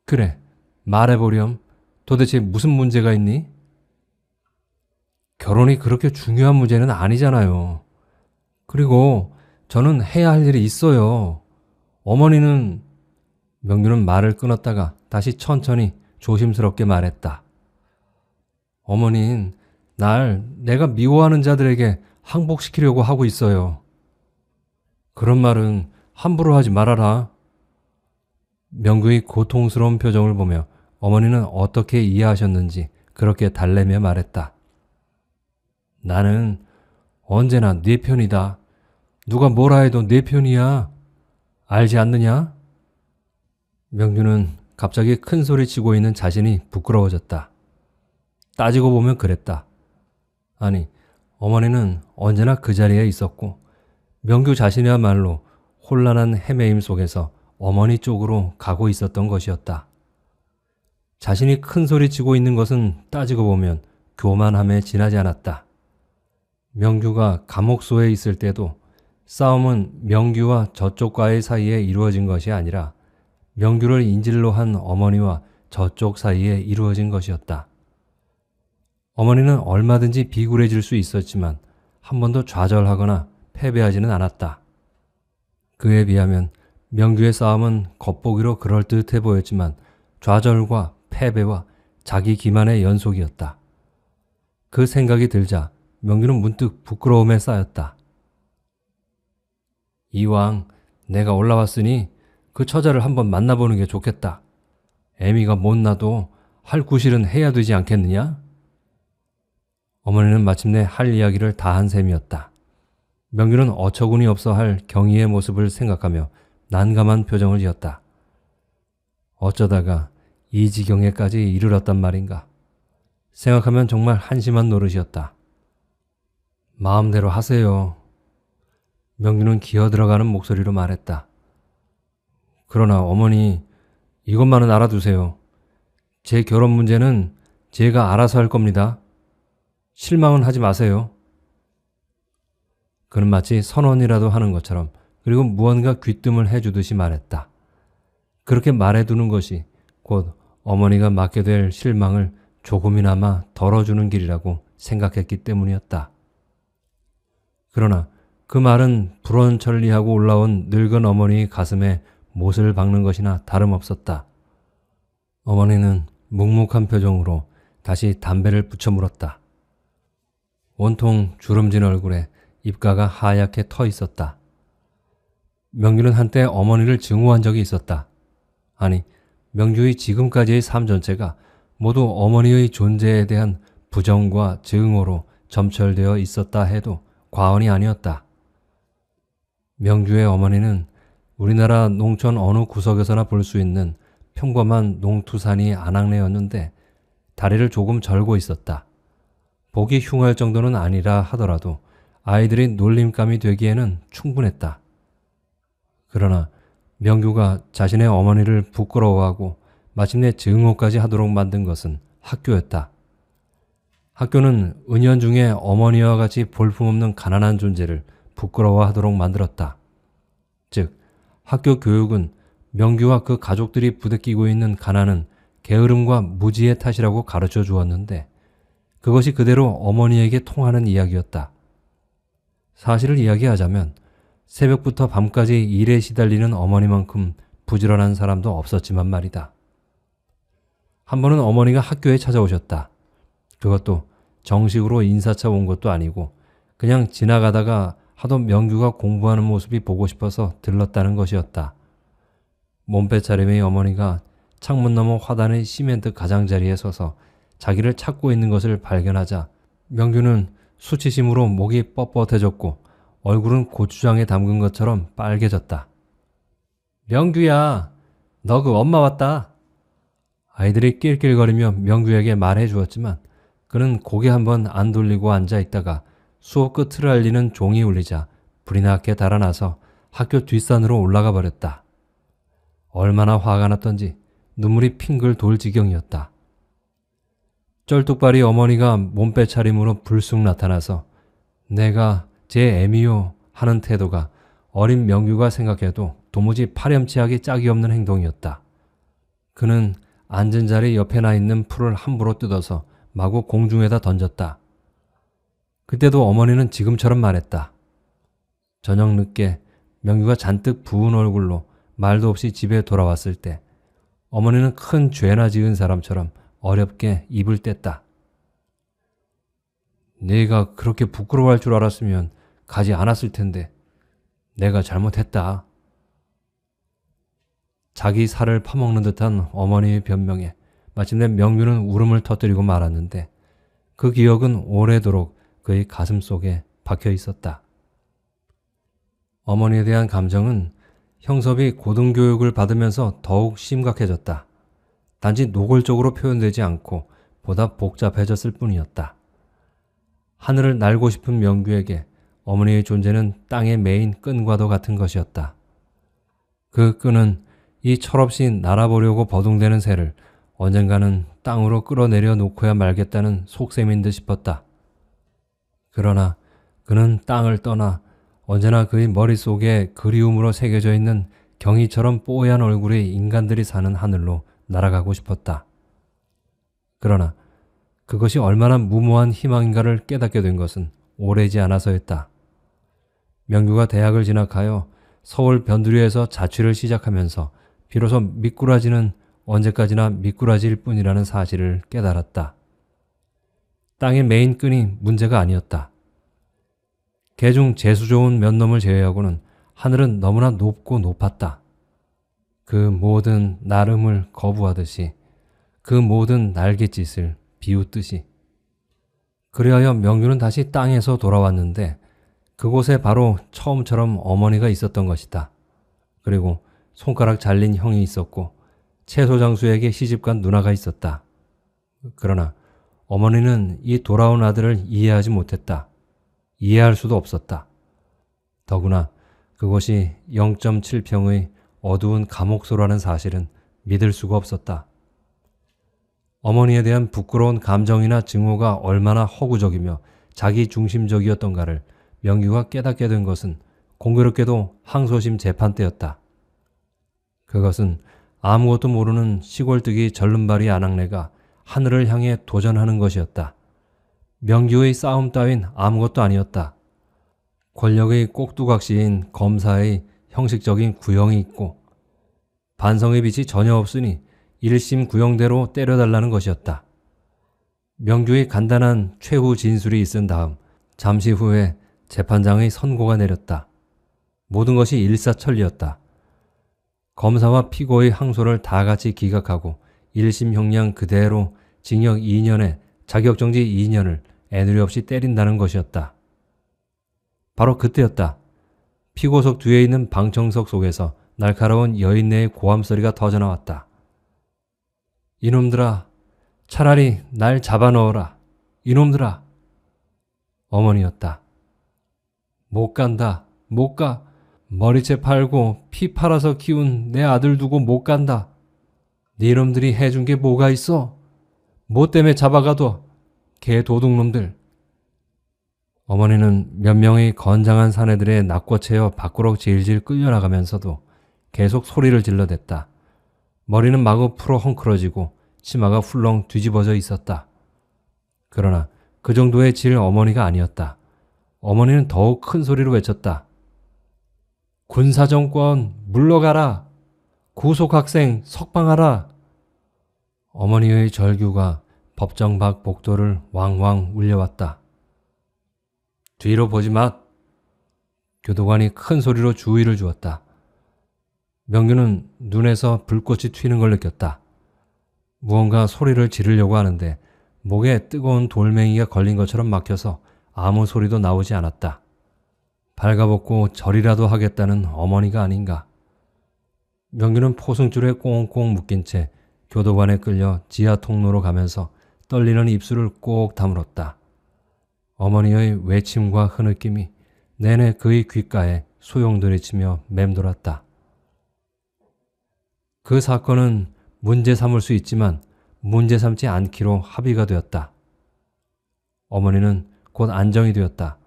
그래, 말해보렴. 도대체 무슨 문제가 있니? 결혼이 그렇게 중요한 문제는 아니잖아요. 그리고 저는 해야 할 일이 있어요. 어머니는... 명규는 말을 끊었다가 다시 천천히 조심스럽게 말했다. 어머니는 날 내가 미워하는 자들에게 항복시키려고 하고 있어요. 그런 말은 함부로 하지 말아라. 명규의 고통스러운 표정을 보며 어머니는 어떻게 이해하셨는지 그렇게 달래며 말했다. 나는 언제나 네 편이다. 누가 뭐라 해도 네 편이야. 알지 않느냐? 명규는 갑자기 큰 소리치고 있는 자신이 부끄러워졌다. 따지고 보면 그랬다. 아니, 어머니는 언제나 그 자리에 있었고 명규 자신이야말로 혼란한 헤매임 속에서 어머니 쪽으로 가고 있었던 것이었다. 자신이 큰 소리치고 있는 것은 따지고 보면 교만함에 지나지 않았다. 명규가 감옥소에 있을 때도 싸움은 명규와 저쪽과의 사이에 이루어진 것이 아니라 명규를 인질로 한 어머니와 저쪽 사이에 이루어진 것이었다. 어머니는 얼마든지 비굴해질 수 있었지만 한 번도 좌절하거나 패배하지는 않았다. 그에 비하면 명규의 싸움은 겉보기로 그럴듯해 보였지만 좌절과 패배와 자기 기만의 연속이었다. 그 생각이 들자 명규는 문득 부끄러움에 쌓였다. 이왕 내가 올라왔으니 그 처자를 한번 만나보는 게 좋겠다. 애미가 못나도 할 구실은 해야 되지 않겠느냐? 어머니는 마침내 할 이야기를 다 한 셈이었다. 명규는 어처구니 없어 할 경희의 모습을 생각하며 난감한 표정을 지었다. 어쩌다가 이 지경에까지 이르렀단 말인가. 생각하면 정말 한심한 노릇이었다. 마음대로 하세요. 명규는 기어들어가는 목소리로 말했다. 그러나 어머니, 이것만은 알아두세요. 제 결혼 문제는 제가 알아서 할 겁니다. 실망은 하지 마세요. 그는 마치 선언이라도 하는 것처럼 그리고 무언가 귀뜸을 해주듯이 말했다. 그렇게 말해두는 것이 곧 어머니가 맡게 될 실망을 조금이나마 덜어주는 길이라고 생각했기 때문이었다. 그러나 그 말은 불원천리하고 올라온 늙은 어머니의 가슴에 못을 박는 것이나 다름없었다. 어머니는 묵묵한 표정으로 다시 담배를 붙여 물었다. 온통 주름진 얼굴에 입가가 하얗게 터 있었다. 명규는 한때 어머니를 증오한 적이 있었다. 아니, 명규의 지금까지의 삶 전체가 모두 어머니의 존재에 대한 부정과 증오로 점철되어 있었다 해도 과언이 아니었다. 명규의 어머니는 우리나라 농촌 어느 구석에서나 볼 수 있는 평범한 농투산이 아낙네였는데 다리를 조금 절고 있었다. 보기 흉할 정도는 아니라 하더라도 아이들이 놀림감이 되기에는 충분했다. 그러나 명규가 자신의 어머니를 부끄러워하고 마침내 증오까지 하도록 만든 것은 학교였다. 학교는 은연중에 어머니와 같이 볼품없는 가난한 존재를 부끄러워하도록 만들었다. 즉, 학교 교육은 명규와 그 가족들이 부대끼고 있는 가난은 게으름과 무지의 탓이라고 가르쳐 주었는데 그것이 그대로 어머니에게 통하는 이야기였다. 사실을 이야기하자면 새벽부터 밤까지 일에 시달리는 어머니만큼 부지런한 사람도 없었지만 말이다. 한 번은 어머니가 학교에 찾아오셨다. 그것도 정식으로 인사차 온 것도 아니고 그냥 지나가다가 하도 명규가 공부하는 모습이 보고 싶어서 들렀다는 것이었다. 몸빼차림의 어머니가 창문 너머 화단의 시멘트 가장자리에 서서 자기를 찾고 있는 것을 발견하자 명규는 수치심으로 목이 뻣뻣해졌고 얼굴은 고추장에 담근 것처럼 빨개졌다. 명규야, 너 그 엄마 왔다. 아이들이 낄낄거리며 명규에게 말해 주었지만 그는 고개 한번 안 돌리고 앉아 있다가 수업 끝을 알리는 종이 울리자 불이 나게 달아나서 학교 뒷산으로 올라가 버렸다. 얼마나 화가 났던지 눈물이 핑글 돌 지경이었다. 쩔뚝발이 어머니가 몸빼차림으로 불쑥 나타나서 내가 제 애미요 하는 태도가 어린 명규가 생각해도 도무지 파렴치하게 짝이 없는 행동이었다. 그는 앉은 자리 옆에 나 있는 풀을 함부로 뜯어서 마구 공중에다 던졌다. 그때도 어머니는 지금처럼 말했다. 저녁 늦게 명규가 잔뜩 부은 얼굴로 말도 없이 집에 돌아왔을 때 어머니는 큰 죄나 지은 사람처럼 어렵게 입을 뗐다. 네가 그렇게 부끄러워할 줄 알았으면 가지 않았을 텐데 내가 잘못했다. 자기 살을 파먹는 듯한 어머니의 변명에 마침내 명규는 울음을 터뜨리고 말았는데 그 기억은 오래도록 그의 가슴 속에 박혀 있었다. 어머니에 대한 감정은 형섭이 고등교육을 받으면서 더욱 심각해졌다. 단지 노골적으로 표현되지 않고 보다 복잡해졌을 뿐이었다. 하늘을 날고 싶은 명규에게 어머니의 존재는 땅에 매인 끈과도 같은 것이었다. 그 끈은 이 철없이 날아보려고 버둥대는 새를 언젠가는 땅으로 끌어내려 놓고야 말겠다는 속셈인 듯 싶었다. 그러나 그는 땅을 떠나 언제나 그의 머릿속에 그리움으로 새겨져 있는 경이처럼 뽀얀 얼굴의 인간들이 사는 하늘로 날아가고 싶었다. 그러나 그것이 얼마나 무모한 희망인가를 깨닫게 된 것은 오래지 않아서였다. 명규가 대학을 진학하여 서울 변두리에서 자취를 시작하면서 비로소 미꾸라지는 언제까지나 미꾸라지일 뿐이라는 사실을 깨달았다. 땅의 메인 끈이 문제가 아니었다. 개중 재수 좋은 몇 놈을 제외하고는 하늘은 너무나 높고 높았다. 그 모든 나름을 거부하듯이, 그 모든 날갯짓을 비웃듯이. 그리하여 명규는 다시 땅에서 돌아왔는데 그곳에 바로 처음처럼 어머니가 있었던 것이다. 그리고 손가락 잘린 형이 있었고 채소 장수에게 시집간 누나가 있었다. 그러나 어머니는 이 돌아온 아들을 이해하지 못했다. 이해할 수도 없었다. 더구나 그것이 0.7평의 어두운 감옥소라는 사실은 믿을 수가 없었다. 어머니에 대한 부끄러운 감정이나 증오가 얼마나 허구적이며 자기 중심적이었던가를 명규가 깨닫게 된 것은 공교롭게도 항소심 재판 때였다. 그것은 아무것도 모르는 시골뜨기 절름발이 아낙네가 하늘을 향해 도전하는 것이었다. 명규의 싸움 따윈 아무것도 아니었다. 권력의 꼭두각시인 검사의 형식적인 구형이 있고 반성의 빛이 전혀 없으니 1심 구형대로 때려달라는 것이었다. 명규의 간단한 최후 진술이 있은 다음 잠시 후에 재판장의 선고가 내렸다. 모든 것이 일사천리였다. 검사와 피고의 항소를 다 같이 기각하고 1심 형량 그대로 징역 2년에 자격정지 2년을 애누리 없이 때린다는 것이었다. 바로 그때였다. 피고석 뒤에 있는 방청석 속에서 날카로운 여인네의 고함소리가 터져나왔다. 이놈들아, 차라리 날 잡아넣어라. 이놈들아. 어머니였다. 못 간다. 못 가. 머리채 팔고 피 팔아서 키운 내 아들 두고 못 간다. 니놈들이 해준 게 뭐가 있어? 뭐 때문에 잡아가둬? 개 도둑놈들. 어머니는 몇 명의 건장한 사내들의 낚고채어 밖으로 질질 끌려나가면서도 계속 소리를 질러댔다. 머리는 마구 풀어 헝클어지고 치마가 훌렁 뒤집어져 있었다. 그러나 그 정도의 질 어머니가 아니었다. 어머니는 더욱 큰 소리로 외쳤다. 군사정권 물러가라. 구속학생 석방하라. 어머니의 절규가 법정 밖 복도를 왕왕 울려왔다. 뒤로 보지 마. 교도관이 큰 소리로 주의를 주었다. 명규는 눈에서 불꽃이 튀는 걸 느꼈다. 무언가 소리를 지르려고 하는데 목에 뜨거운 돌멩이가 걸린 것처럼 막혀서 아무 소리도 나오지 않았다. 발가벗고 절이라도 하겠다는 어머니가 아닌가. 명규는 포승줄에 꽁꽁 묶인 채 교도관에 끌려 지하 통로로 가면서 떨리는 입술을 꼭 다물었다. 어머니의 외침과 흐느낌이 내내 그의 귓가에 소용돌이치며 맴돌았다. 그 사건은 문제 삼을 수 있지만 문제 삼지 않기로 합의가 되었다. 어머니는 곧 안정이 되었다.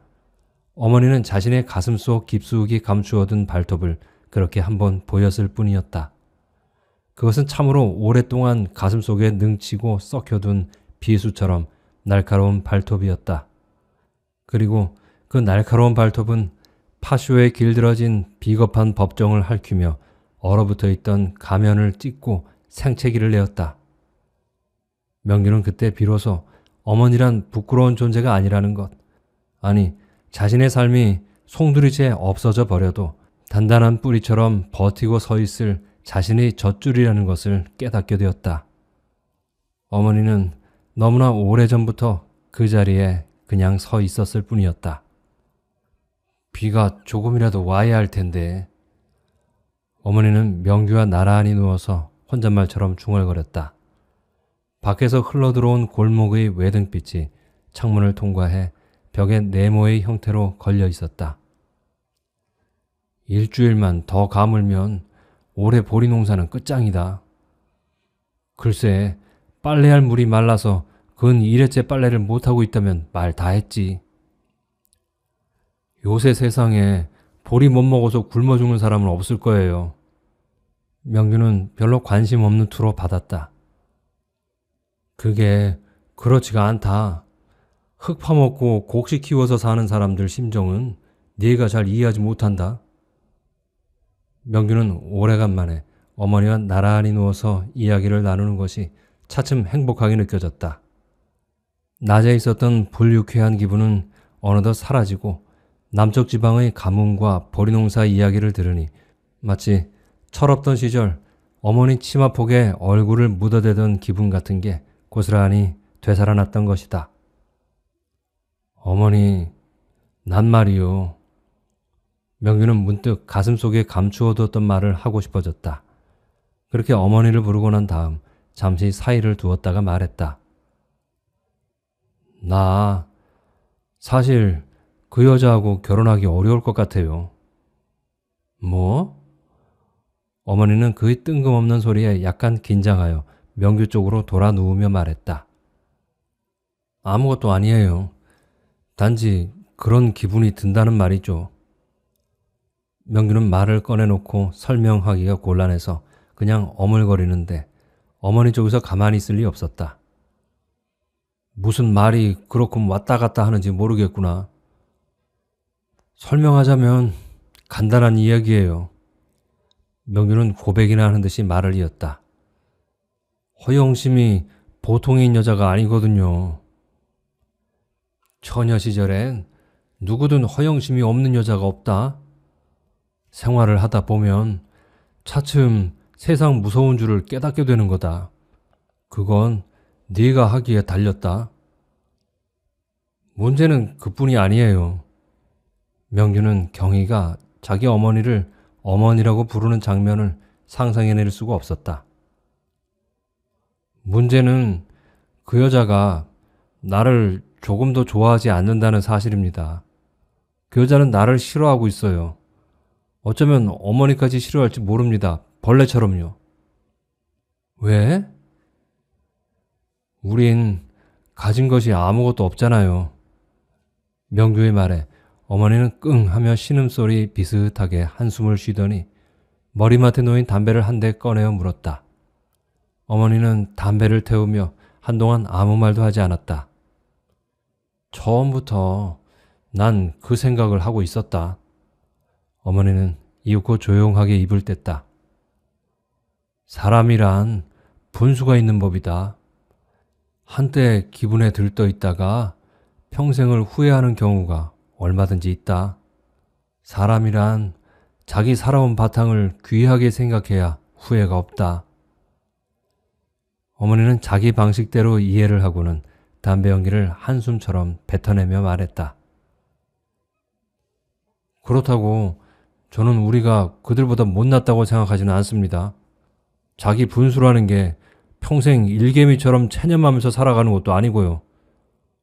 어머니는 자신의 가슴속 깊숙이 감추어둔 발톱을 그렇게 한번 보였을 뿐이었다. 그것은 참으로 오랫동안 가슴속에 능치고 썩혀둔 비수처럼 날카로운 발톱이었다. 그리고 그 날카로운 발톱은 파쇼에 길들어진 비겁한 법정을 핥히며 얼어붙어 있던 가면을 찢고 생채기를 내었다. 명규는 그때 비로소 어머니란 부끄러운 존재가 아니라는 것, 아니 자신의 삶이 송두리째 없어져 버려도 단단한 뿌리처럼 버티고 서 있을 자신의 젖줄이라는 것을 깨닫게 되었다. 어머니는 너무나 오래전부터 그 자리에 그냥 서 있었을 뿐이었다. 비가 조금이라도 와야 할 텐데. 어머니는 명규와 나란히 누워서 혼잣말처럼 중얼거렸다. 밖에서 흘러들어온 골목의 외등빛이 창문을 통과해 벽에 네모의 형태로 걸려 있었다. 일주일만 더 가물면 올해 보리 농사는 끝장이다. 글쎄, 빨래할 물이 말라서 근 1회째 빨래를 못하고 있다면 말 다 했지. 요새 세상에 보리 못 먹어서 굶어 죽는 사람은 없을 거예요. 명규는 별로 관심 없는 투로 받았다. 그게 그렇지가 않다. 흙 파먹고 곡식 키워서 사는 사람들 심정은 네가 잘 이해하지 못한다. 명규는 오래간만에 어머니와 나란히 누워서 이야기를 나누는 것이 차츰 행복하게 느껴졌다. 낮에 있었던 불유쾌한 기분은 어느덧 사라지고 남쪽 지방의 가뭄과 보리농사 이야기를 들으니 마치 철없던 시절 어머니 치마폭에 얼굴을 묻어대던 기분 같은 게 고스란히 되살아났던 것이다. 어머니, 난 말이요. 명규는 문득 가슴속에 감추어두었던 말을 하고 싶어졌다. 그렇게 어머니를 부르고 난 다음 잠시 사이를 두었다가 말했다. 나 사실 그 여자하고 결혼하기 어려울 것 같아요. 뭐? 어머니는 그의 뜬금없는 소리에 약간 긴장하여 명규 쪽으로 돌아 누우며 말했다. 아무것도 아니에요. 단지 그런 기분이 든다는 말이죠. 명규는 말을 꺼내놓고 설명하기가 곤란해서 그냥 어물거리는데 어머니 쪽에서 가만히 있을 리 없었다. 무슨 말이 그렇게 왔다 갔다 하는지 모르겠구나. 설명하자면 간단한 이야기예요. 명규는 고백이나 하는 듯이 말을 이었다. 허영심이 보통인 여자가 아니거든요. 처녀 시절엔 누구든 허영심이 없는 여자가 없다. 생활을 하다 보면 차츰 세상 무서운 줄을 깨닫게 되는 거다. 그건 네가 하기에 달렸다. 문제는 그뿐이 아니에요. 명규는 경희가 자기 어머니를 어머니라고 부르는 장면을 상상해낼 수가 없었다. 문제는 그 여자가 나를 조금 더 좋아하지 않는다는 사실입니다. 그 여자는 나를 싫어하고 있어요. 어쩌면 어머니까지 싫어할지 모릅니다. 벌레처럼요. 왜? 우린 가진 것이 아무것도 없잖아요. 명규의 말에 어머니는 끙 하며 신음소리 비슷하게 한숨을 쉬더니 머리맡에 놓인 담배를 한 대 꺼내어 물었다. 어머니는 담배를 태우며 한동안 아무 말도 하지 않았다. 처음부터 난 그 생각을 하고 있었다. 어머니는 이윽고 조용하게 입을 뗐다. 사람이란 분수가 있는 법이다. 한때 기분에 들떠 있다가 평생을 후회하는 경우가 얼마든지 있다. 사람이란 자기 살아온 바탕을 귀하게 생각해야 후회가 없다. 어머니는 자기 방식대로 이해를 하고는 담배 연기를 한숨처럼 뱉어내며 말했다. 그렇다고 저는 우리가 그들보다 못났다고 생각하지는 않습니다. 자기 분수라는 게 평생 일개미처럼 체념하면서 살아가는 것도 아니고요.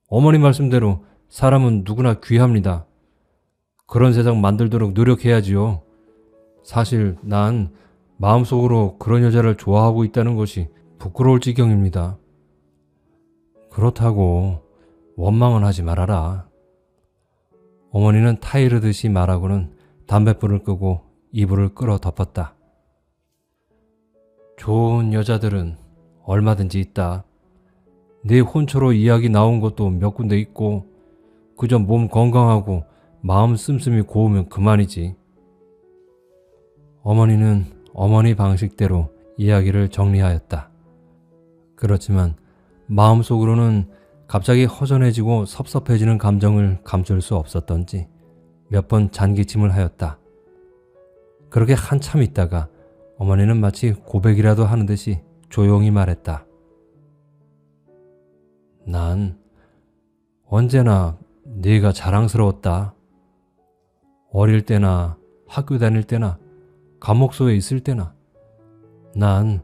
어머니 말씀대로 사람은 누구나 귀합니다. 그런 세상 만들도록 노력해야지요. 사실 난 마음속으로 그런 여자를 좋아하고 있다는 것이 부끄러울 지경입니다. 그렇다고 원망은 하지 말아라. 어머니는 타이르듯이 말하고는 담뱃불을 끄고 이불을 끌어 덮었다. 좋은 여자들은 얼마든지 있다. 내 혼처로 이야기 나온 것도 몇 군데 있고 그저 몸 건강하고 마음 씀씀이 고우면 그만이지. 어머니는 어머니 방식대로 이야기를 정리하였다. 그렇지만 마음속으로는 갑자기 허전해지고 섭섭해지는 감정을 감출 수 없었던지 몇 번 잔기침을 하였다. 그렇게 한참 있다가 어머니는 마치 고백이라도 하는 듯이 조용히 말했다. 난 언제나 네가 자랑스러웠다. 어릴 때나 학교 다닐 때나 감옥소에 있을 때나 난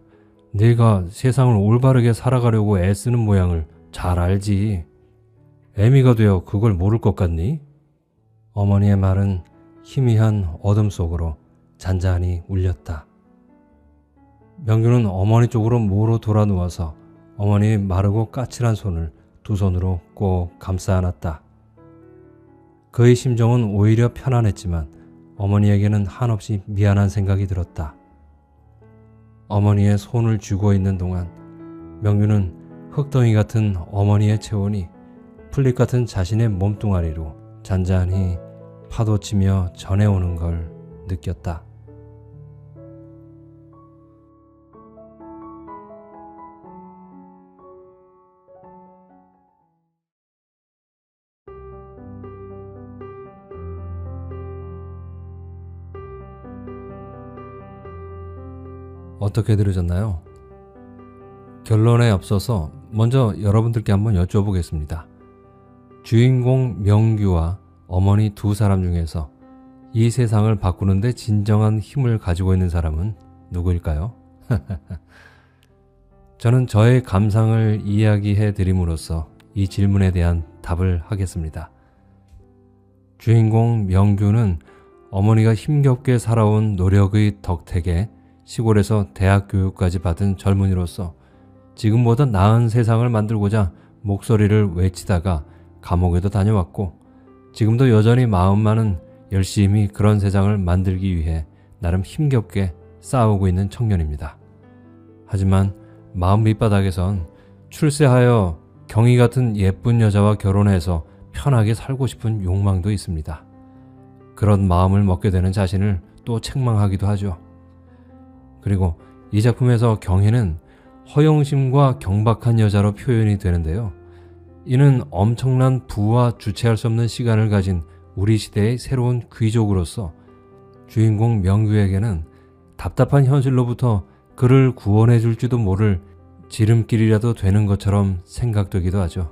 네가 세상을 올바르게 살아가려고 애쓰는 모양을 잘 알지. 애미가 되어 그걸 모를 것 같니? 어머니의 말은 희미한 어둠 속으로 잔잔히 울렸다. 명규는 어머니 쪽으로 모로 돌아 누워서 어머니의 마르고 까칠한 손을 두 손으로 꼭 감싸 안았다. 그의 심정은 오히려 편안했지만 어머니에게는 한없이 미안한 생각이 들었다. 어머니의 손을 쥐고 있는 동안 명규는 흙덩이 같은 어머니의 체온이 풀잎 같은 자신의 몸뚱아리로 잔잔히 파도치며 전해오는 걸 느꼈다. 어떻게 들으셨나요? 결론에 앞서서 먼저 여러분들께 한번 여쭤보겠습니다. 주인공 명규와 어머니 두 사람 중에서 이 세상을 바꾸는데 진정한 힘을 가지고 있는 사람은 누구일까요? 저는 저의 감상을 이야기해 드림으로써 이 질문에 대한 답을 하겠습니다. 주인공 명규는 어머니가 힘겹게 살아온 노력의 덕택에 시골에서 대학 교육까지 받은 젊은이로서 지금보다 나은 세상을 만들고자 목소리를 외치다가 감옥에도 다녀왔고 지금도 여전히 마음만은 열심히 그런 세상을 만들기 위해 나름 힘겹게 싸우고 있는 청년입니다. 하지만 마음 밑바닥에선 출세하여 경희 같은 예쁜 여자와 결혼해서 편하게 살고 싶은 욕망도 있습니다. 그런 마음을 먹게 되는 자신을 또 책망하기도 하죠. 그리고 이 작품에서 경희는 허영심과 경박한 여자로 표현이 되는데요. 이는 엄청난 부와 주체할 수 없는 시간을 가진 우리 시대의 새로운 귀족으로서 주인공 명규에게는 답답한 현실로부터 그를 구원해 줄지도 모를 지름길이라도 되는 것처럼 생각되기도 하죠.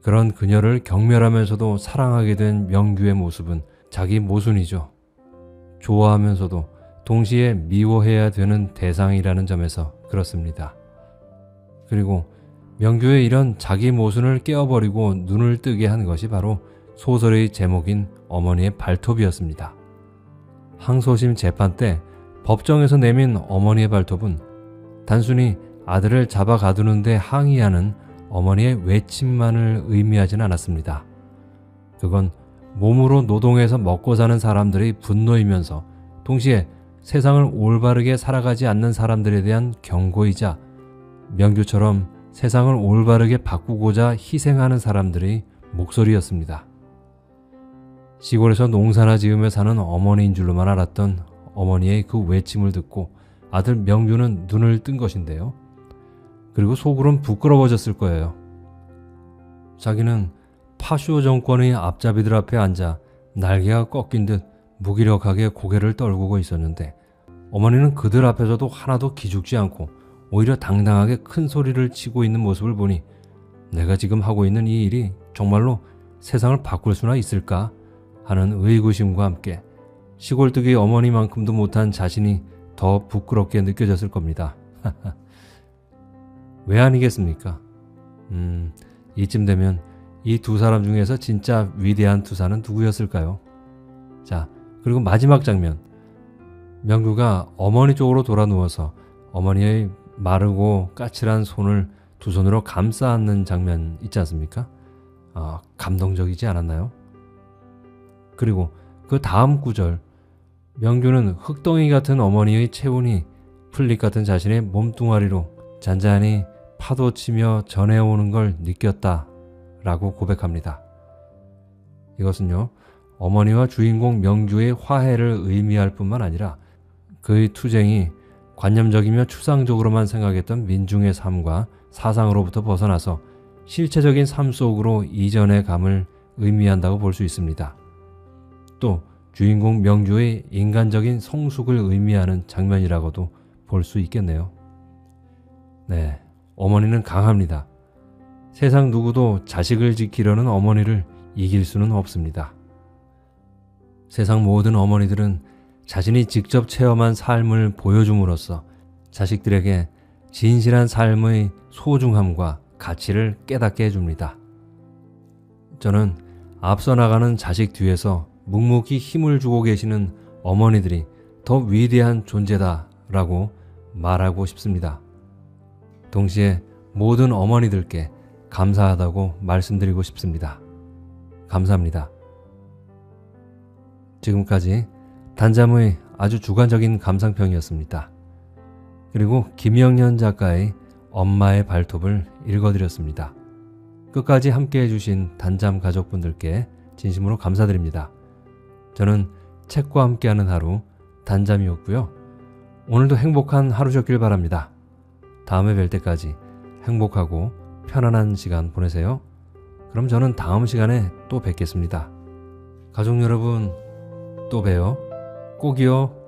그런 그녀를 경멸하면서도 사랑하게 된 명규의 모습은 자기 모순이죠. 좋아하면서도 동시에 미워해야 되는 대상이라는 점에서 그렇습니다. 그리고 명규의 이런 자기 모순을 깨어버리고 눈을 뜨게 한 것이 바로 소설의 제목인 어머니의 발톱이었습니다. 항소심 재판 때 법정에서 내민 어머니의 발톱은 단순히 아들을 잡아 가두는데 항의하는 어머니의 외침만을 의미하진 않았습니다. 그건 몸으로 노동해서 먹고 사는 사람들의 분노이면서 동시에 세상을 올바르게 살아가지 않는 사람들에 대한 경고이자 명규처럼 세상을 올바르게 바꾸고자 희생하는 사람들의 목소리였습니다. 시골에서 농사나 지으며 사는 어머니인 줄로만 알았던 어머니의 그 외침을 듣고 아들 명규는 눈을 뜬 것인데요. 그리고 속으론 부끄러워졌을 거예요. 자기는 파쇼 정권의 앞잡이들 앞에 앉아 날개가 꺾인 듯 무기력하게 고개를 떨구고 있었는데 어머니는 그들 앞에서도 하나도 기죽지 않고 오히려 당당하게 큰 소리를 치고 있는 모습을 보니 내가 지금 하고 있는 이 일이 정말로 세상을 바꿀 수나 있을까 하는 의구심과 함께 시골뜨기 어머니만큼도 못한 자신이 더 부끄럽게 느껴졌을 겁니다. 왜 아니겠습니까? 이쯤 되면 이 두 사람 중에서 진짜 위대한 투사는 누구였을까요? 자, 그리고 마지막 장면. 명규가 어머니 쪽으로 돌아 누워서 어머니의 마르고 까칠한 손을 두 손으로 감싸 안는 장면 있지 않습니까? 감동적이지 않았나요? 그리고 그 다음 구절. 명규는 흙덩이 같은 어머니의 체온이 풀잎 같은 자신의 몸뚱아리로 잔잔히 파도치며 전해오는 걸 느꼈다 라고 고백합니다. 이것은요, 어머니와 주인공 명규의 화해를 의미할 뿐만 아니라 그의 투쟁이 관념적이며 추상적으로만 생각했던 민중의 삶과 사상으로부터 벗어나서 실체적인 삶 속으로 이전의 감을 의미한다고 볼 수 있습니다. 또 주인공 명규의 인간적인 성숙을 의미하는 장면이라고도 볼 수 있겠네요. 네, 어머니는 강합니다. 세상 누구도 자식을 지키려는 어머니를 이길 수는 없습니다. 세상 모든 어머니들은 자신이 직접 체험한 삶을 보여줌으로써 자식들에게 진실한 삶의 소중함과 가치를 깨닫게 해줍니다. 저는 앞서 나가는 자식 뒤에서 묵묵히 힘을 주고 계시는 어머니들이 더 위대한 존재다라고 말하고 싶습니다. 동시에 모든 어머니들께 감사하다고 말씀드리고 싶습니다. 감사합니다. 지금까지 단잠의 아주 주관적인 감상평이었습니다. 그리고 김영년 작가의 엄마의 발톱을 읽어드렸습니다. 끝까지 함께해 주신 단잠 가족분들께 진심으로 감사드립니다. 저는 책과 함께하는 하루 단잠이었고요. 오늘도 행복한 하루셨길 바랍니다. 다음에 뵐 때까지 행복하고 편안한 시간 보내세요. 그럼 저는 다음 시간에 또 뵙겠습니다. 가족 여러분, 또 봬요. 꼭이요.